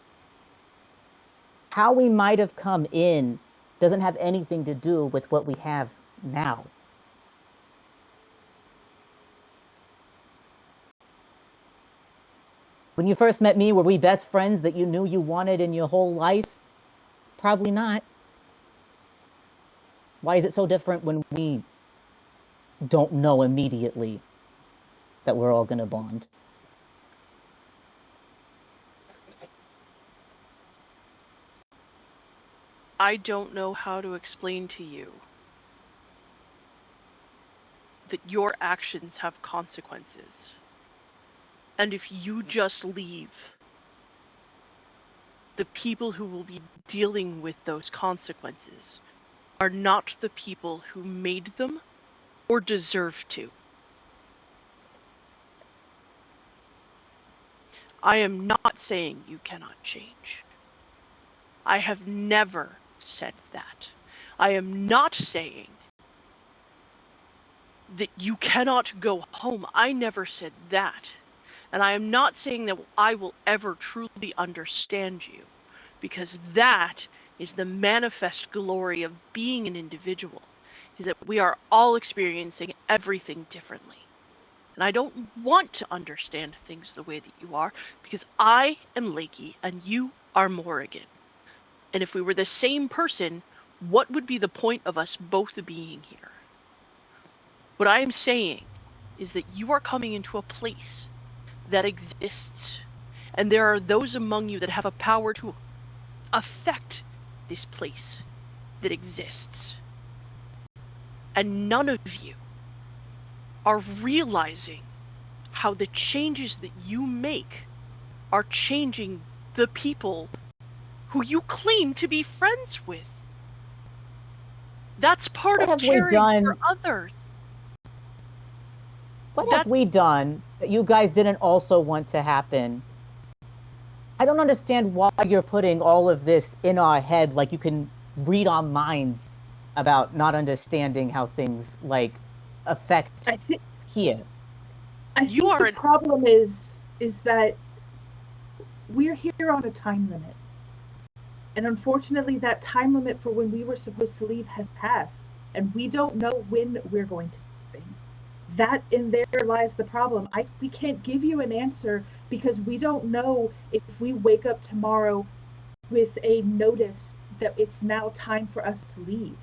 How we might have come in doesn't have anything to do with what we have now. When you first met me, were we best friends that you knew you wanted in your whole life? Probably not. Why is it so different when we don't know immediately that we're all gonna bond? I don't know how to explain to you that your actions have consequences. And if you just leave, the people who will be dealing with those consequences are not the people who made them or deserve to. I am not saying you cannot change. I have never said that. I am not saying that you cannot go home. I never said that. And I am not saying that I will ever truly understand you, because that is the manifest glory of being an individual, is that we are all experiencing everything differently. And I don't want to understand things the way that you are, because I am Lakey and you are Morrigan. And if we were the same person, what would be the point of us both being here? What I am saying is that you are coming into a place that exists, and there are those among you that have a power to affect this place that exists. And none of you are realizing how the changes that you make are changing the people who you claim to be friends with. That's part What of have we caring for done? others. What have we done that you guys didn't also want to happen? I don't understand why you're putting all of this in our head, like you can read our minds about not understanding how things like affect I think here. You are the problem is that we're here on a time limit. And unfortunately, that time limit for when we were supposed to leave has passed, and we don't know when we're going to leave. That in there lies the problem. We can't give you an answer because we don't know if we wake up tomorrow with a notice that it's now time for us to leave.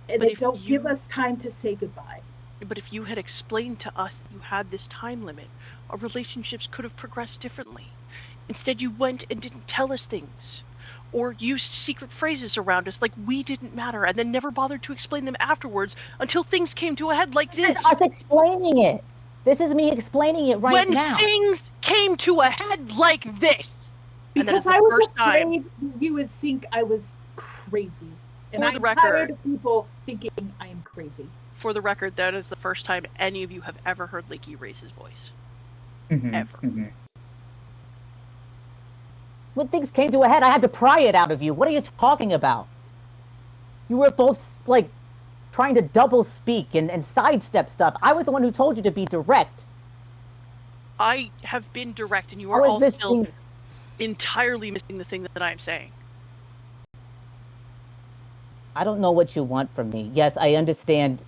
And But they if don't give you us time to say goodbye. But if you had explained to us that you had this time limit, our relationships could have progressed differently. Instead, you went and didn't tell us things, or used secret phrases around us like we didn't matter, and then never bothered to explain them afterwards until things came to a head like This is this. us explaining it. This is me explaining it right When now. things came to a head like this, and that is Because the I was first time, afraid you would think I was crazy. And for the I'm tired record, of people thinking I am crazy. that is the first time any of you have ever heard Lakey raise his voice. Mm-hmm, Ever. mm-hmm. When things came to a head, I had to pry it out of you. What are you talking about? You were both like trying to double speak and sidestep stuff. I was the one who told you to be direct. I have been direct, and you How are is all this still thing? entirely missing the thing that I am saying. I don't know what you want from me. Yes, I understand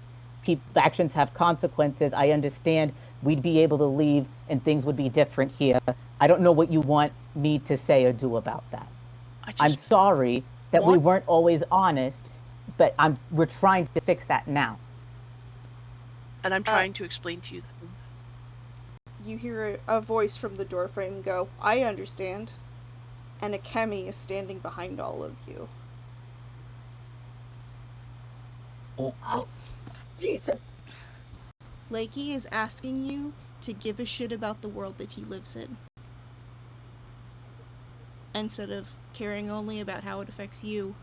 actions have consequences. I understand we'd be able to leave and things would be different here. I don't know what you want me to say or do about that. I'm sorry that we weren't always honest, but we're trying to fix that now. And I'm trying to explain to you that. You hear a voice from the doorframe go, "I understand." And a Kemi is standing behind all of you. Oh, Jesus. Lakey is asking you to give a shit about the world that he lives in, instead of caring only about how it affects you.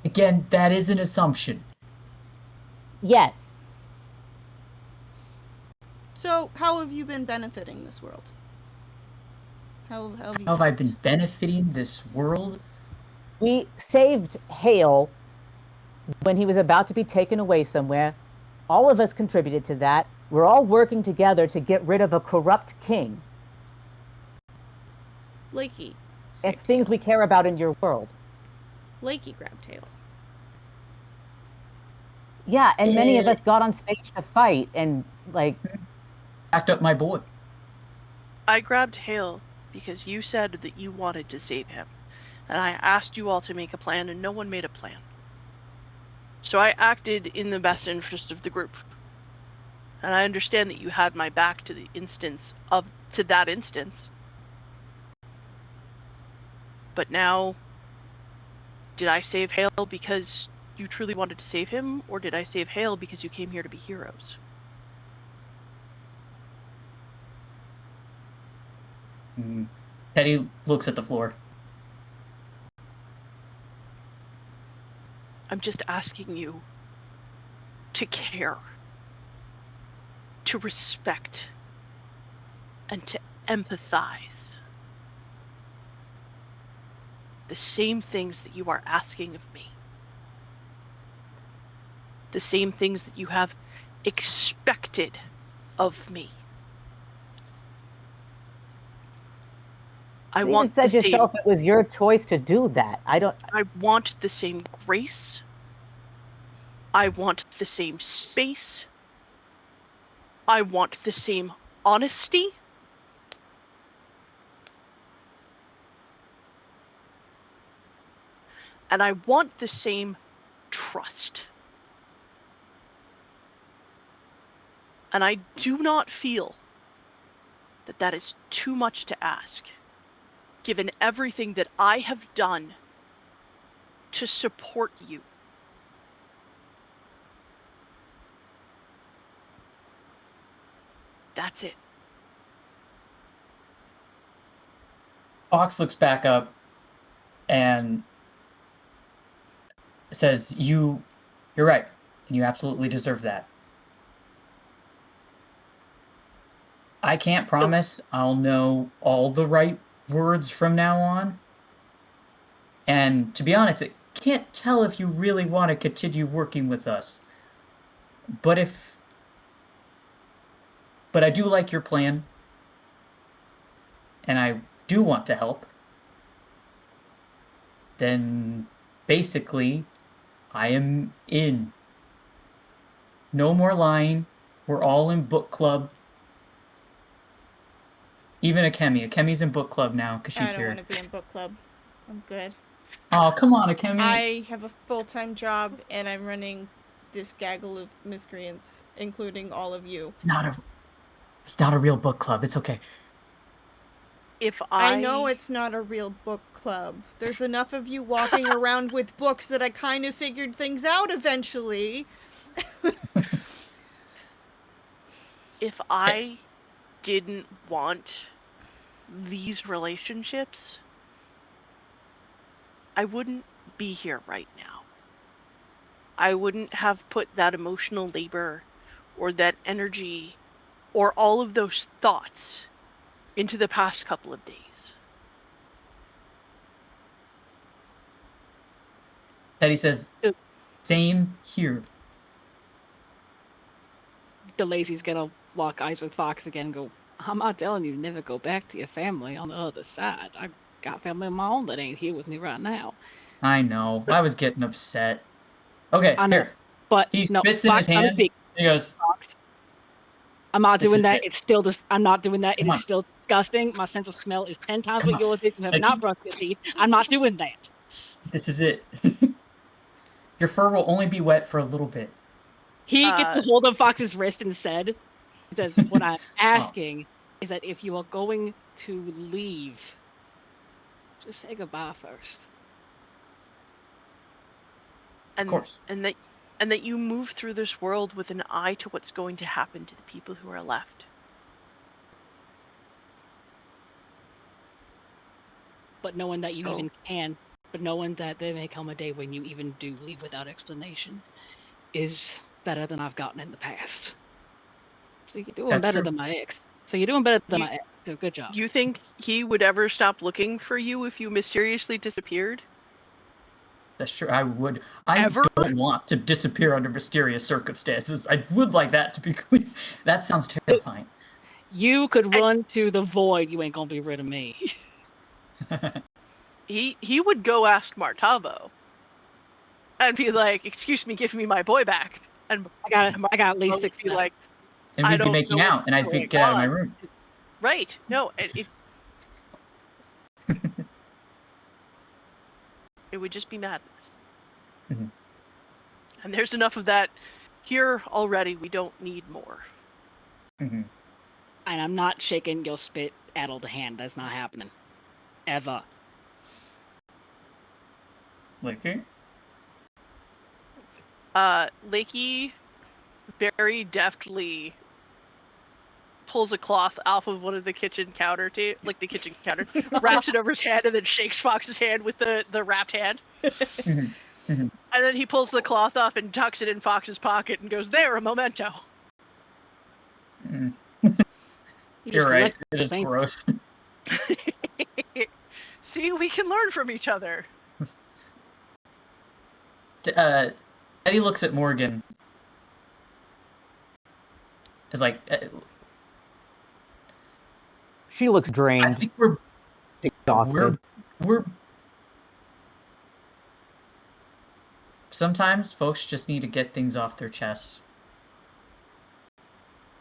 Again, that is an assumption. Yes. So, how have you been benefiting this world? How have you How have I helped? been benefiting this world? We saved Hale when he was about to be taken away somewhere. All of us contributed to that. We're all working together to get rid of a corrupt king. Lakey, It's things we care about in your world. Lakey grabbed tail. Yeah, and many of us got on stage to fight and like backed up my boy. I grabbed Hale because you said that you wanted to save him. And I asked you all to make a plan, and no one made a plan. So I acted in the best interest of the group. And I understand that you had my back to that instance. But now, did I save Hale because you truly wanted to save him, or did I save Hale because you came here to be heroes? Teddy looks at the floor. I'm just asking you to care, to respect, and to empathize. The same things that you are asking of me. The same things that you have expected of me. I You want even said the yourself same. it was your choice to do that. I want the same grace. I want the same space. I want the same honesty. And I want the same trust. And I do not feel that that is too much to ask, given everything that I have done to support you. That's it. Fox looks back up and says, You're right, and you absolutely deserve that. I can't promise I'll know all the right words from now on. And to be honest, I can't tell if you really want to continue working with us. But I do like your plan. And I do want to help. Then basically, I am in. No more lying. We're all in book club. Even Akemi. Akemi's in book club now because I she's don't here. want to be in book club. I'm good. Oh, come on, Akemi. I have a full-time job, and I'm running this gaggle of miscreants, including all of you. It's not a real book club. It's okay. If I know it's not a real book club. There's enough of you walking around with books that I kind of figured things out eventually. If I didn't want these relationships, I wouldn't be here right now. I wouldn't have put that emotional labor or that energy or all of those thoughts into the past couple of days. Teddy says, same here. DeLazy's gonna lock eyes with Fox again and go, I'm not telling you to never go back to your family on the other side. I got family of my own that ain't here with me right now. I know. I was getting upset. Okay, I know. here. But He no, spits in Fox, his hand. speak. He goes, Fox. I'm not This doing is that. it. It's still I'm not doing that. Come It on. is still disgusting. My sense of smell is 10 times Come what on. yours is. You have Like, not brushed your teeth. I'm not doing that. This is it. Your fur will only be wet for a little bit. He gets a hold of Fox's wrist and says, what I'm asking is that if you are going to leave, just say goodbye first. And, of course. And that you move through this world with an eye to what's going to happen to the people who are left. But knowing that you even can, but knowing that there may come a day when you even do leave without explanation is better than I've gotten in the past. So you're doing better than my ex. So good job. You think he would ever stop looking for you if you mysteriously disappeared? That's true. I would. I don't want to disappear under mysterious circumstances. I would like that to be clear. That sounds terrifying. You could run to the void. You ain't gonna be rid of me. He would go ask Martavo and be like, "Excuse me, give me my boy back." And I got at least 6 be like, and we'd be making out, and I'd get out of my room. Right. No, it would just be madness. Mhm. And there's enough of that here already. We don't need more. Mhm. And I'm not shaking your spit addled hand. That's not happening. Ever. Lakey? Lakey very deftly pulls a cloth off of one of the kitchen counter wraps it over his hand, and then shakes Fox's hand with the wrapped hand. Mhm. Mhm. And then he pulls the cloth off and tucks it in Fox's pocket and goes, "There, a memento." Mm. You You're just right. collect It is things. gross. See, we can learn from each other. Eddie looks at Morgan. It's like, She looks I drained, think we're exhausted. we're sometimes folks just need to get things off their chests.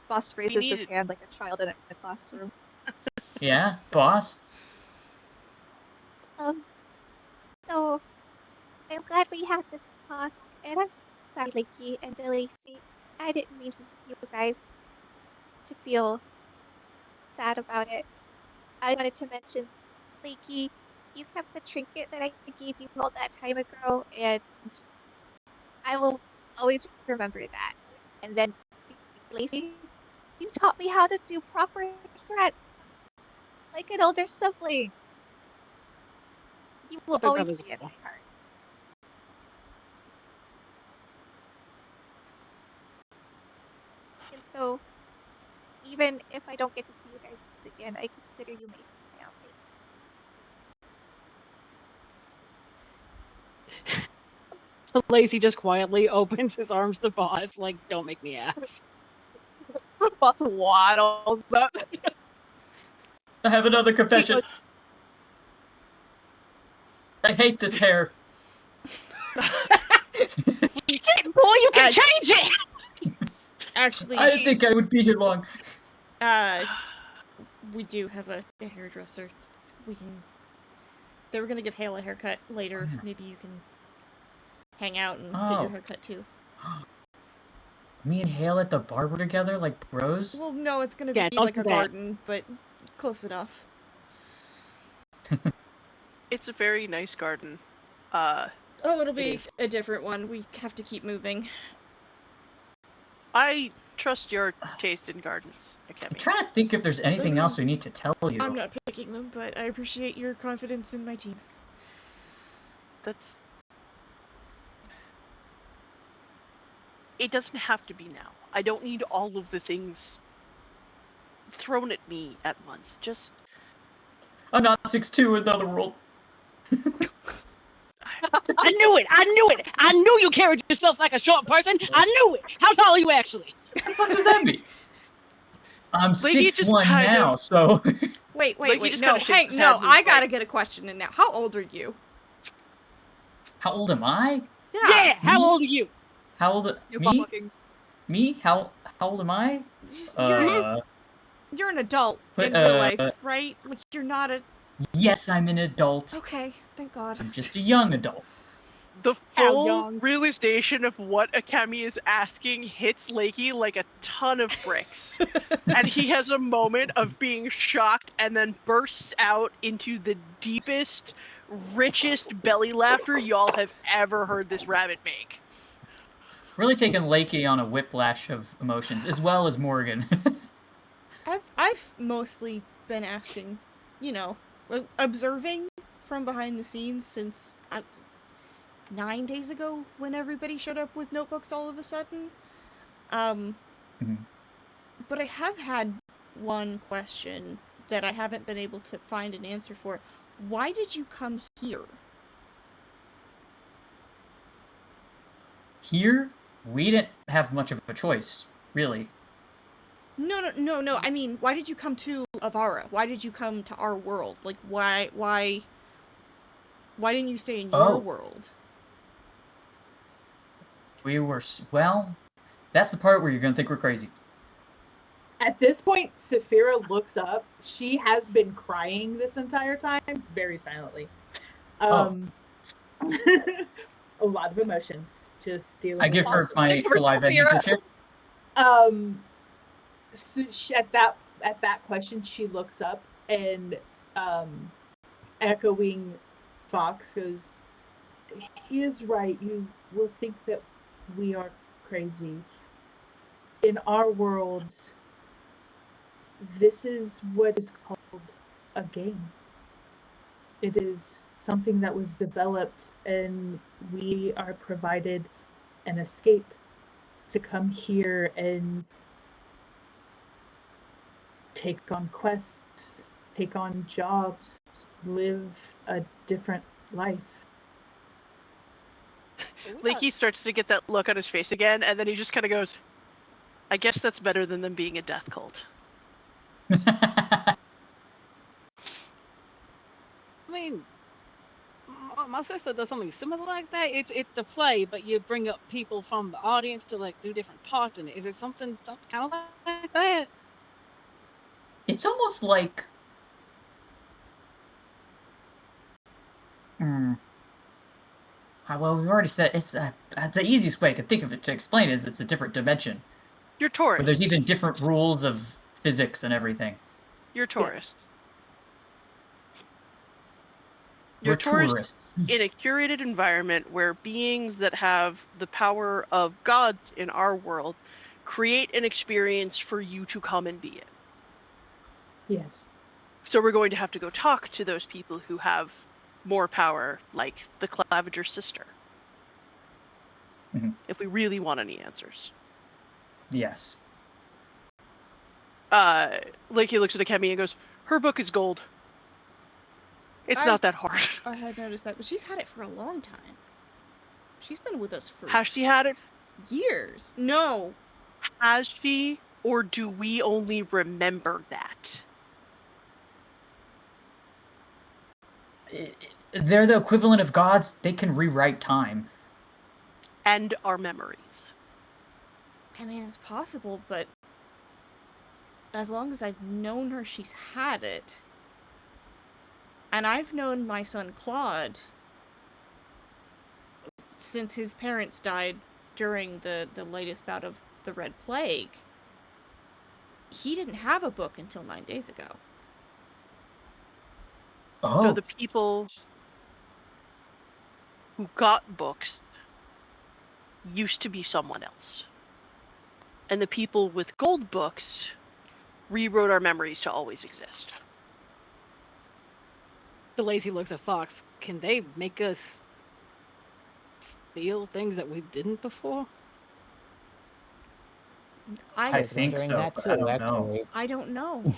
Boss raises his needed- hand like a child in a classroom. Yeah, boss. So I'm glad we had this talk, and I'm sorry, Lakey and Lacey. I didn't mean for you guys to feel sad about it. I wanted to mention, Lakey, you kept the trinket that I gave you all that time ago, and I will always remember that. And then, Lacey, you taught me how to do proper threats, like an older sibling. You will Big always brothers. be in my heart. And so, even if I don't get to see you guys again, I consider you my family. Lacey just quietly opens his arms to Boss, like, don't make me ask. Boss waddles up. I have another He confession. goes, I hate this hair. Boy, you can Uh, change it! Actually, I didn't think I would be here long. we do have a hairdresser. We can. They were gonna give Hale a haircut later. Oh, yeah. Maybe you can hang out and get Oh. your haircut too. Me and Hale at the barber together, like bros? Well, no, it's gonna Yeah, be don't like do a that. garden, but close enough. It's a very nice garden. Oh, it'll It be is. a different one. We have to keep moving. I trust your taste in gardens, I'm Akemi. trying to think if there's anything else we need to tell you. I'm not picking them, but I appreciate your confidence in my team. That's. It doesn't have to be now. I don't need all of the things thrown at me at once. Just. I'm not 6'2" in the other world. I knew it! I knew it! I knew you carried yourself like a short person! I knew it! How tall are you actually? What the fuck does that mean? I'm Lady just 6'1" kind now, of- so... Wait, Like, he wait, just no, kinda shakes hey, his no, head and I is gotta like- get a question in now. How old are you? How old am I? Yeah! How Me? old are you? How old... you Me? fucking. Me? How old am I? Just, Uh... you're an adult But, in real life, right? Like, you're not a... Yes, I'm an adult. Okay, thank God. I'm just a young adult. The How full young? realization of what Akemi is asking hits Lakey like a ton of bricks. And he has a moment of being shocked and then bursts out into the deepest, richest belly laughter y'all have ever heard this rabbit make. Really taking Lakey on a whiplash of emotions, as well as Morgan. I've mostly been asking, observing from behind the scenes since 9 days ago when everybody showed up with notebooks all of a sudden. But I have had one question that I haven't been able to find an answer for. Why did you come here? Here, we didn't have much of a choice, really. No. I mean, why did you come to Avara? Why did you come to our world? Like, why didn't you stay in your world? We were... Well, that's the part where you're gonna think we're crazy. At this point, Saphira looks up. She has been crying this entire time, very silently. A lot of emotions, just dealing I with give her this. my saliva handkerchief. So at that question, she looks up and echoing Fox goes, "He is right. You will think that we are crazy. In our world, this is what is called a game. It is something that was developed, and we are provided an escape to come here and take on quests, take on jobs, live a different life." Lakey starts to get that look on his face again, and then he just kind of goes, I guess that's better than them being a death cult. I mean, my sister does something similar like that. It's a play, but you bring up people from the audience to like do different parts in it. Is it something kind of like that? It's almost like. Well, we've already said it's the easiest way I could think of it to explain is it's a different dimension. You're Where there's tourists. even different rules of physics and everything. You're tourists. We're You're tourists. in a curated environment where beings that have the power of God in our world create an experience for you to come and be in. Yes. So we're going to have to go talk to those people who have more power, like the Claviger sister. If we really want any answers. Yes. Lakey looks at Akemi and goes, her book is gold. It's not that hard. I had noticed that, but she's had it for a long time. She's been with us for Has she had it? years. No. Has she? Or do we only remember that? They're the equivalent of gods. They can rewrite time. And our memories. I mean, it's possible, but as long as I've known her, she's had it. And I've known my son Claude since his parents died during the latest bout of the Red Plague. He didn't have a book until 9 days ago. Oh. So the people who got books used to be someone else. And the people with gold books rewrote our memories to always exist. The lazy looks at Fox. Can they make us feel things that we didn't before? I think so, that but too, I don't know. actually. I don't know.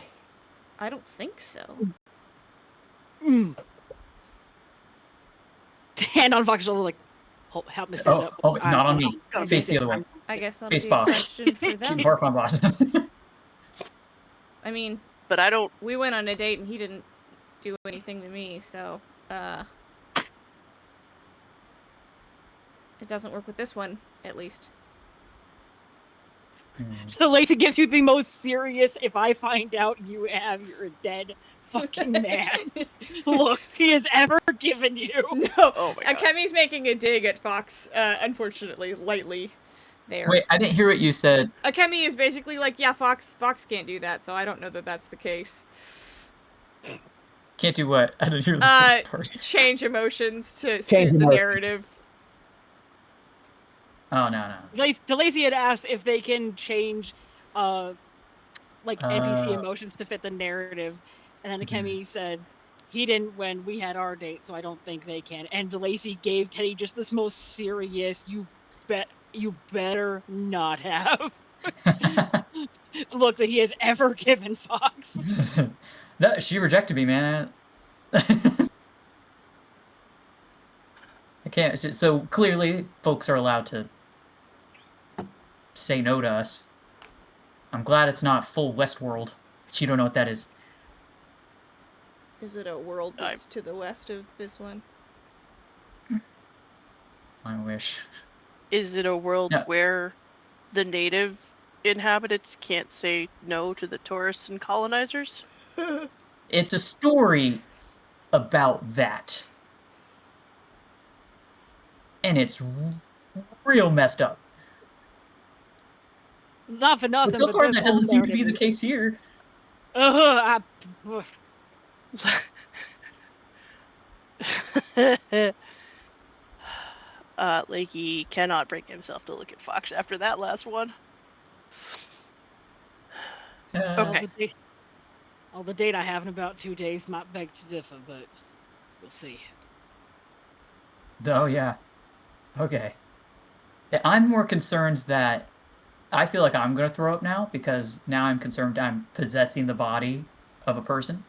I don't think so. Hand on Fox's shoulder, like, help me stand up. Not on me. Face the other way. I guess that'll Face be boss. a question for them. Barf on boss. I mean, but I don't. We went on a date and he didn't do anything to me, so it doesn't work with this one, at least. The lazy gives you the most serious, if I find out you have, you're a dead fucking man look he has ever given you. No, oh my God. Akemi's making a dig at Fox, unfortunately, lightly there. Wait, I didn't hear what you said. Akemi is basically like, yeah, Fox can't do that, so I don't know that that's the case. Can't do what? I don't hear the first part. Change emotions to suit the narrative. Oh, no. The lazy had asked if they can change, NPC emotions to fit the narrative, and then Akemi said he didn't when we had our date, so I don't think they can. And the lazy gave Teddy just this most serious, you better not have look that he has ever given Fox. No, she rejected me, man. I can't. So clearly, folks are allowed to say no to us. I'm glad it's not full Westworld, but you don't know what that is. Is it a world that's to the west of this one? I wish. Is it a world where the native inhabitants can't say no to the tourists and colonizers? It's a story about that. And it's real messed up. Not for nothing, But so but far, this that whole doesn't seem to be narrative the case here. I- Lakey cannot bring himself to look at Fox after that last one. Okay. all the date I have in about 2 days might beg to differ, but we'll see. Oh, yeah. Okay. I'm more concerned that I feel like I'm going to throw up now because now I'm concerned I'm possessing the body of a person.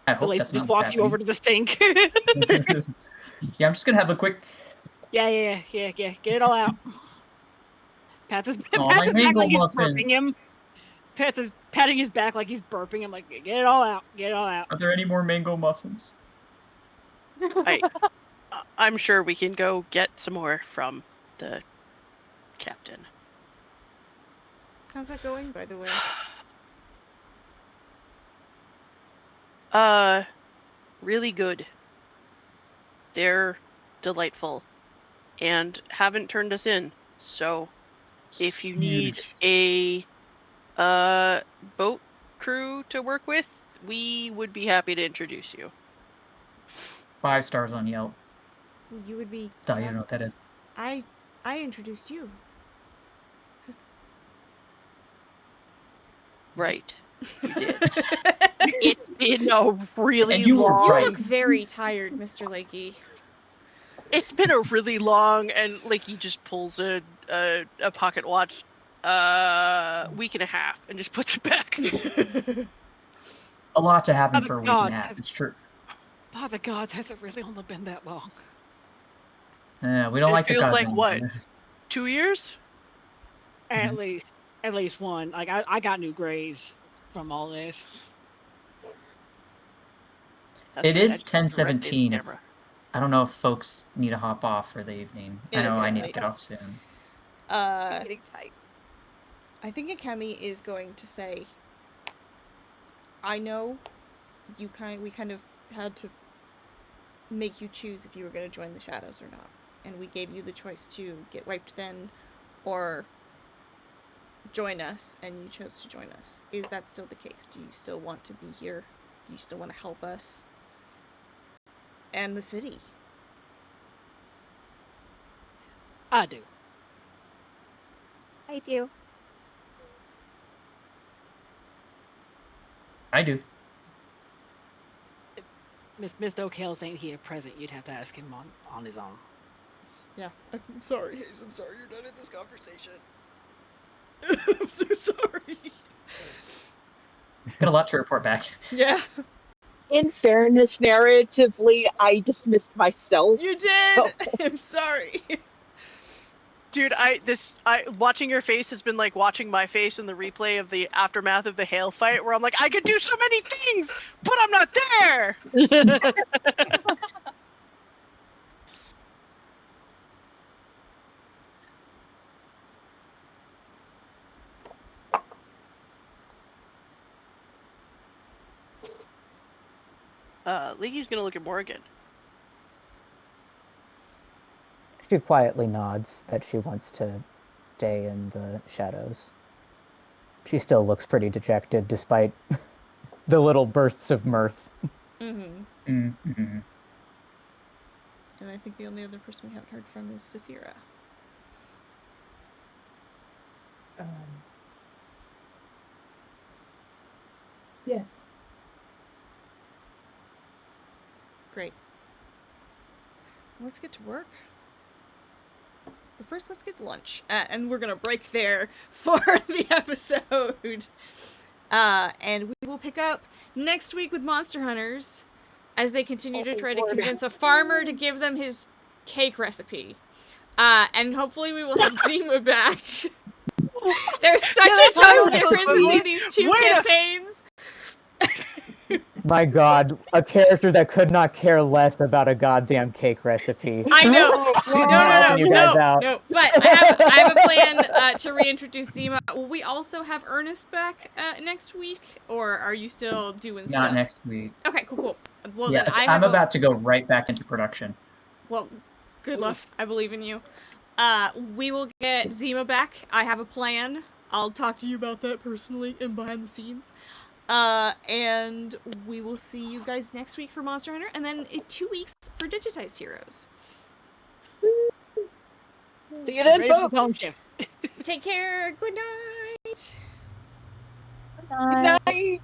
I hope Billy that's just not what's walks you over happening. to the sink. Yeah, I'm just going to have a quick... Yeah. Get it all out. Pat's his Oh, my back mango like he's muffin. burping him. Pat's patting his back like he's burping him. Like, get it all out. Get it all out. Are there any more mango muffins? I'm sure we can go get some more from the captain. How's that going, by the way? Really good. They're delightful and haven't turned us in. So if you need Huge. a boat crew to work with, we would be happy to introduce you. 5 stars on Yelp. You would be. Oh, you don't know what that is. I introduced you. It's- Right. You did. It's been a really And you were long... You right. look very tired, Mr. Lakey. It's been a really long, and Lakey just pulls a pocket watch, week and a half, and just puts it back. A lot to happen Oh, for a week God. and a half. It's true. By the gods, has it really only been that long? We don't It like the feels cousin. like what? 2 years? At least one. Like I got new grays from all this. That's It right, I is just looked directly in the 10:17. camera. I don't know if folks need to hop off for the evening. It I is know I getting need to late. get off soon. It's getting tight. I think Akemi is going to say, I know we kind of had to make you choose if you were going to join the Shadows or not. And we gave you the choice to get wiped then or join us, and you chose to join us. Is that still the case? Do you still want to be here? Do you still want to help us and the city? I do. I do. I do. Mr. O'Kales ain't here present. You'd have to ask him on his own. Yeah. I'm sorry, Hayes. I'm sorry you're not in this conversation. I'm so sorry. Got a lot to report back. Yeah. In fairness, narratively, I dismissed myself. You did! so- I'm sorry. Dude, watching your face has been like watching my face in the replay of the aftermath of the hail fight, where I'm like, I could do so many things, but I'm not there. Leaky's gonna look at Morgan. She quietly nods that she wants to stay in the shadows. She still looks pretty dejected despite the little bursts of mirth. Mm-hmm. Mm-hmm. And I think the only other person we haven't heard from is Saphira. Yes. Great. Let's get to work. But first, let's get lunch. And we're gonna break there for the episode. And we will pick up next week with Monster Hunters as they continue to try to convince a farmer to give them his cake recipe. And hopefully we will have Zima back. There's such a total difference between these two campaigns. My God, a character that could not care less about a goddamn cake recipe. I know. She's helping you guys out. No. But I have a plan to reintroduce Zima. Will we also have Ernest back next week, or are you still doing stuff? Not next week. Okay, cool. Well, Yeah, then I'm about to go right back into production. Well, good luck. I believe in you. We will get Zima back. I have a plan. I'll talk to you about that personally and behind the scenes. And we will see you guys next week for Monster Hunter, and then in 2 weeks for Digitized Heroes. See you then, Ready for folks. home shift. Take care. Good night. Good night. Good night.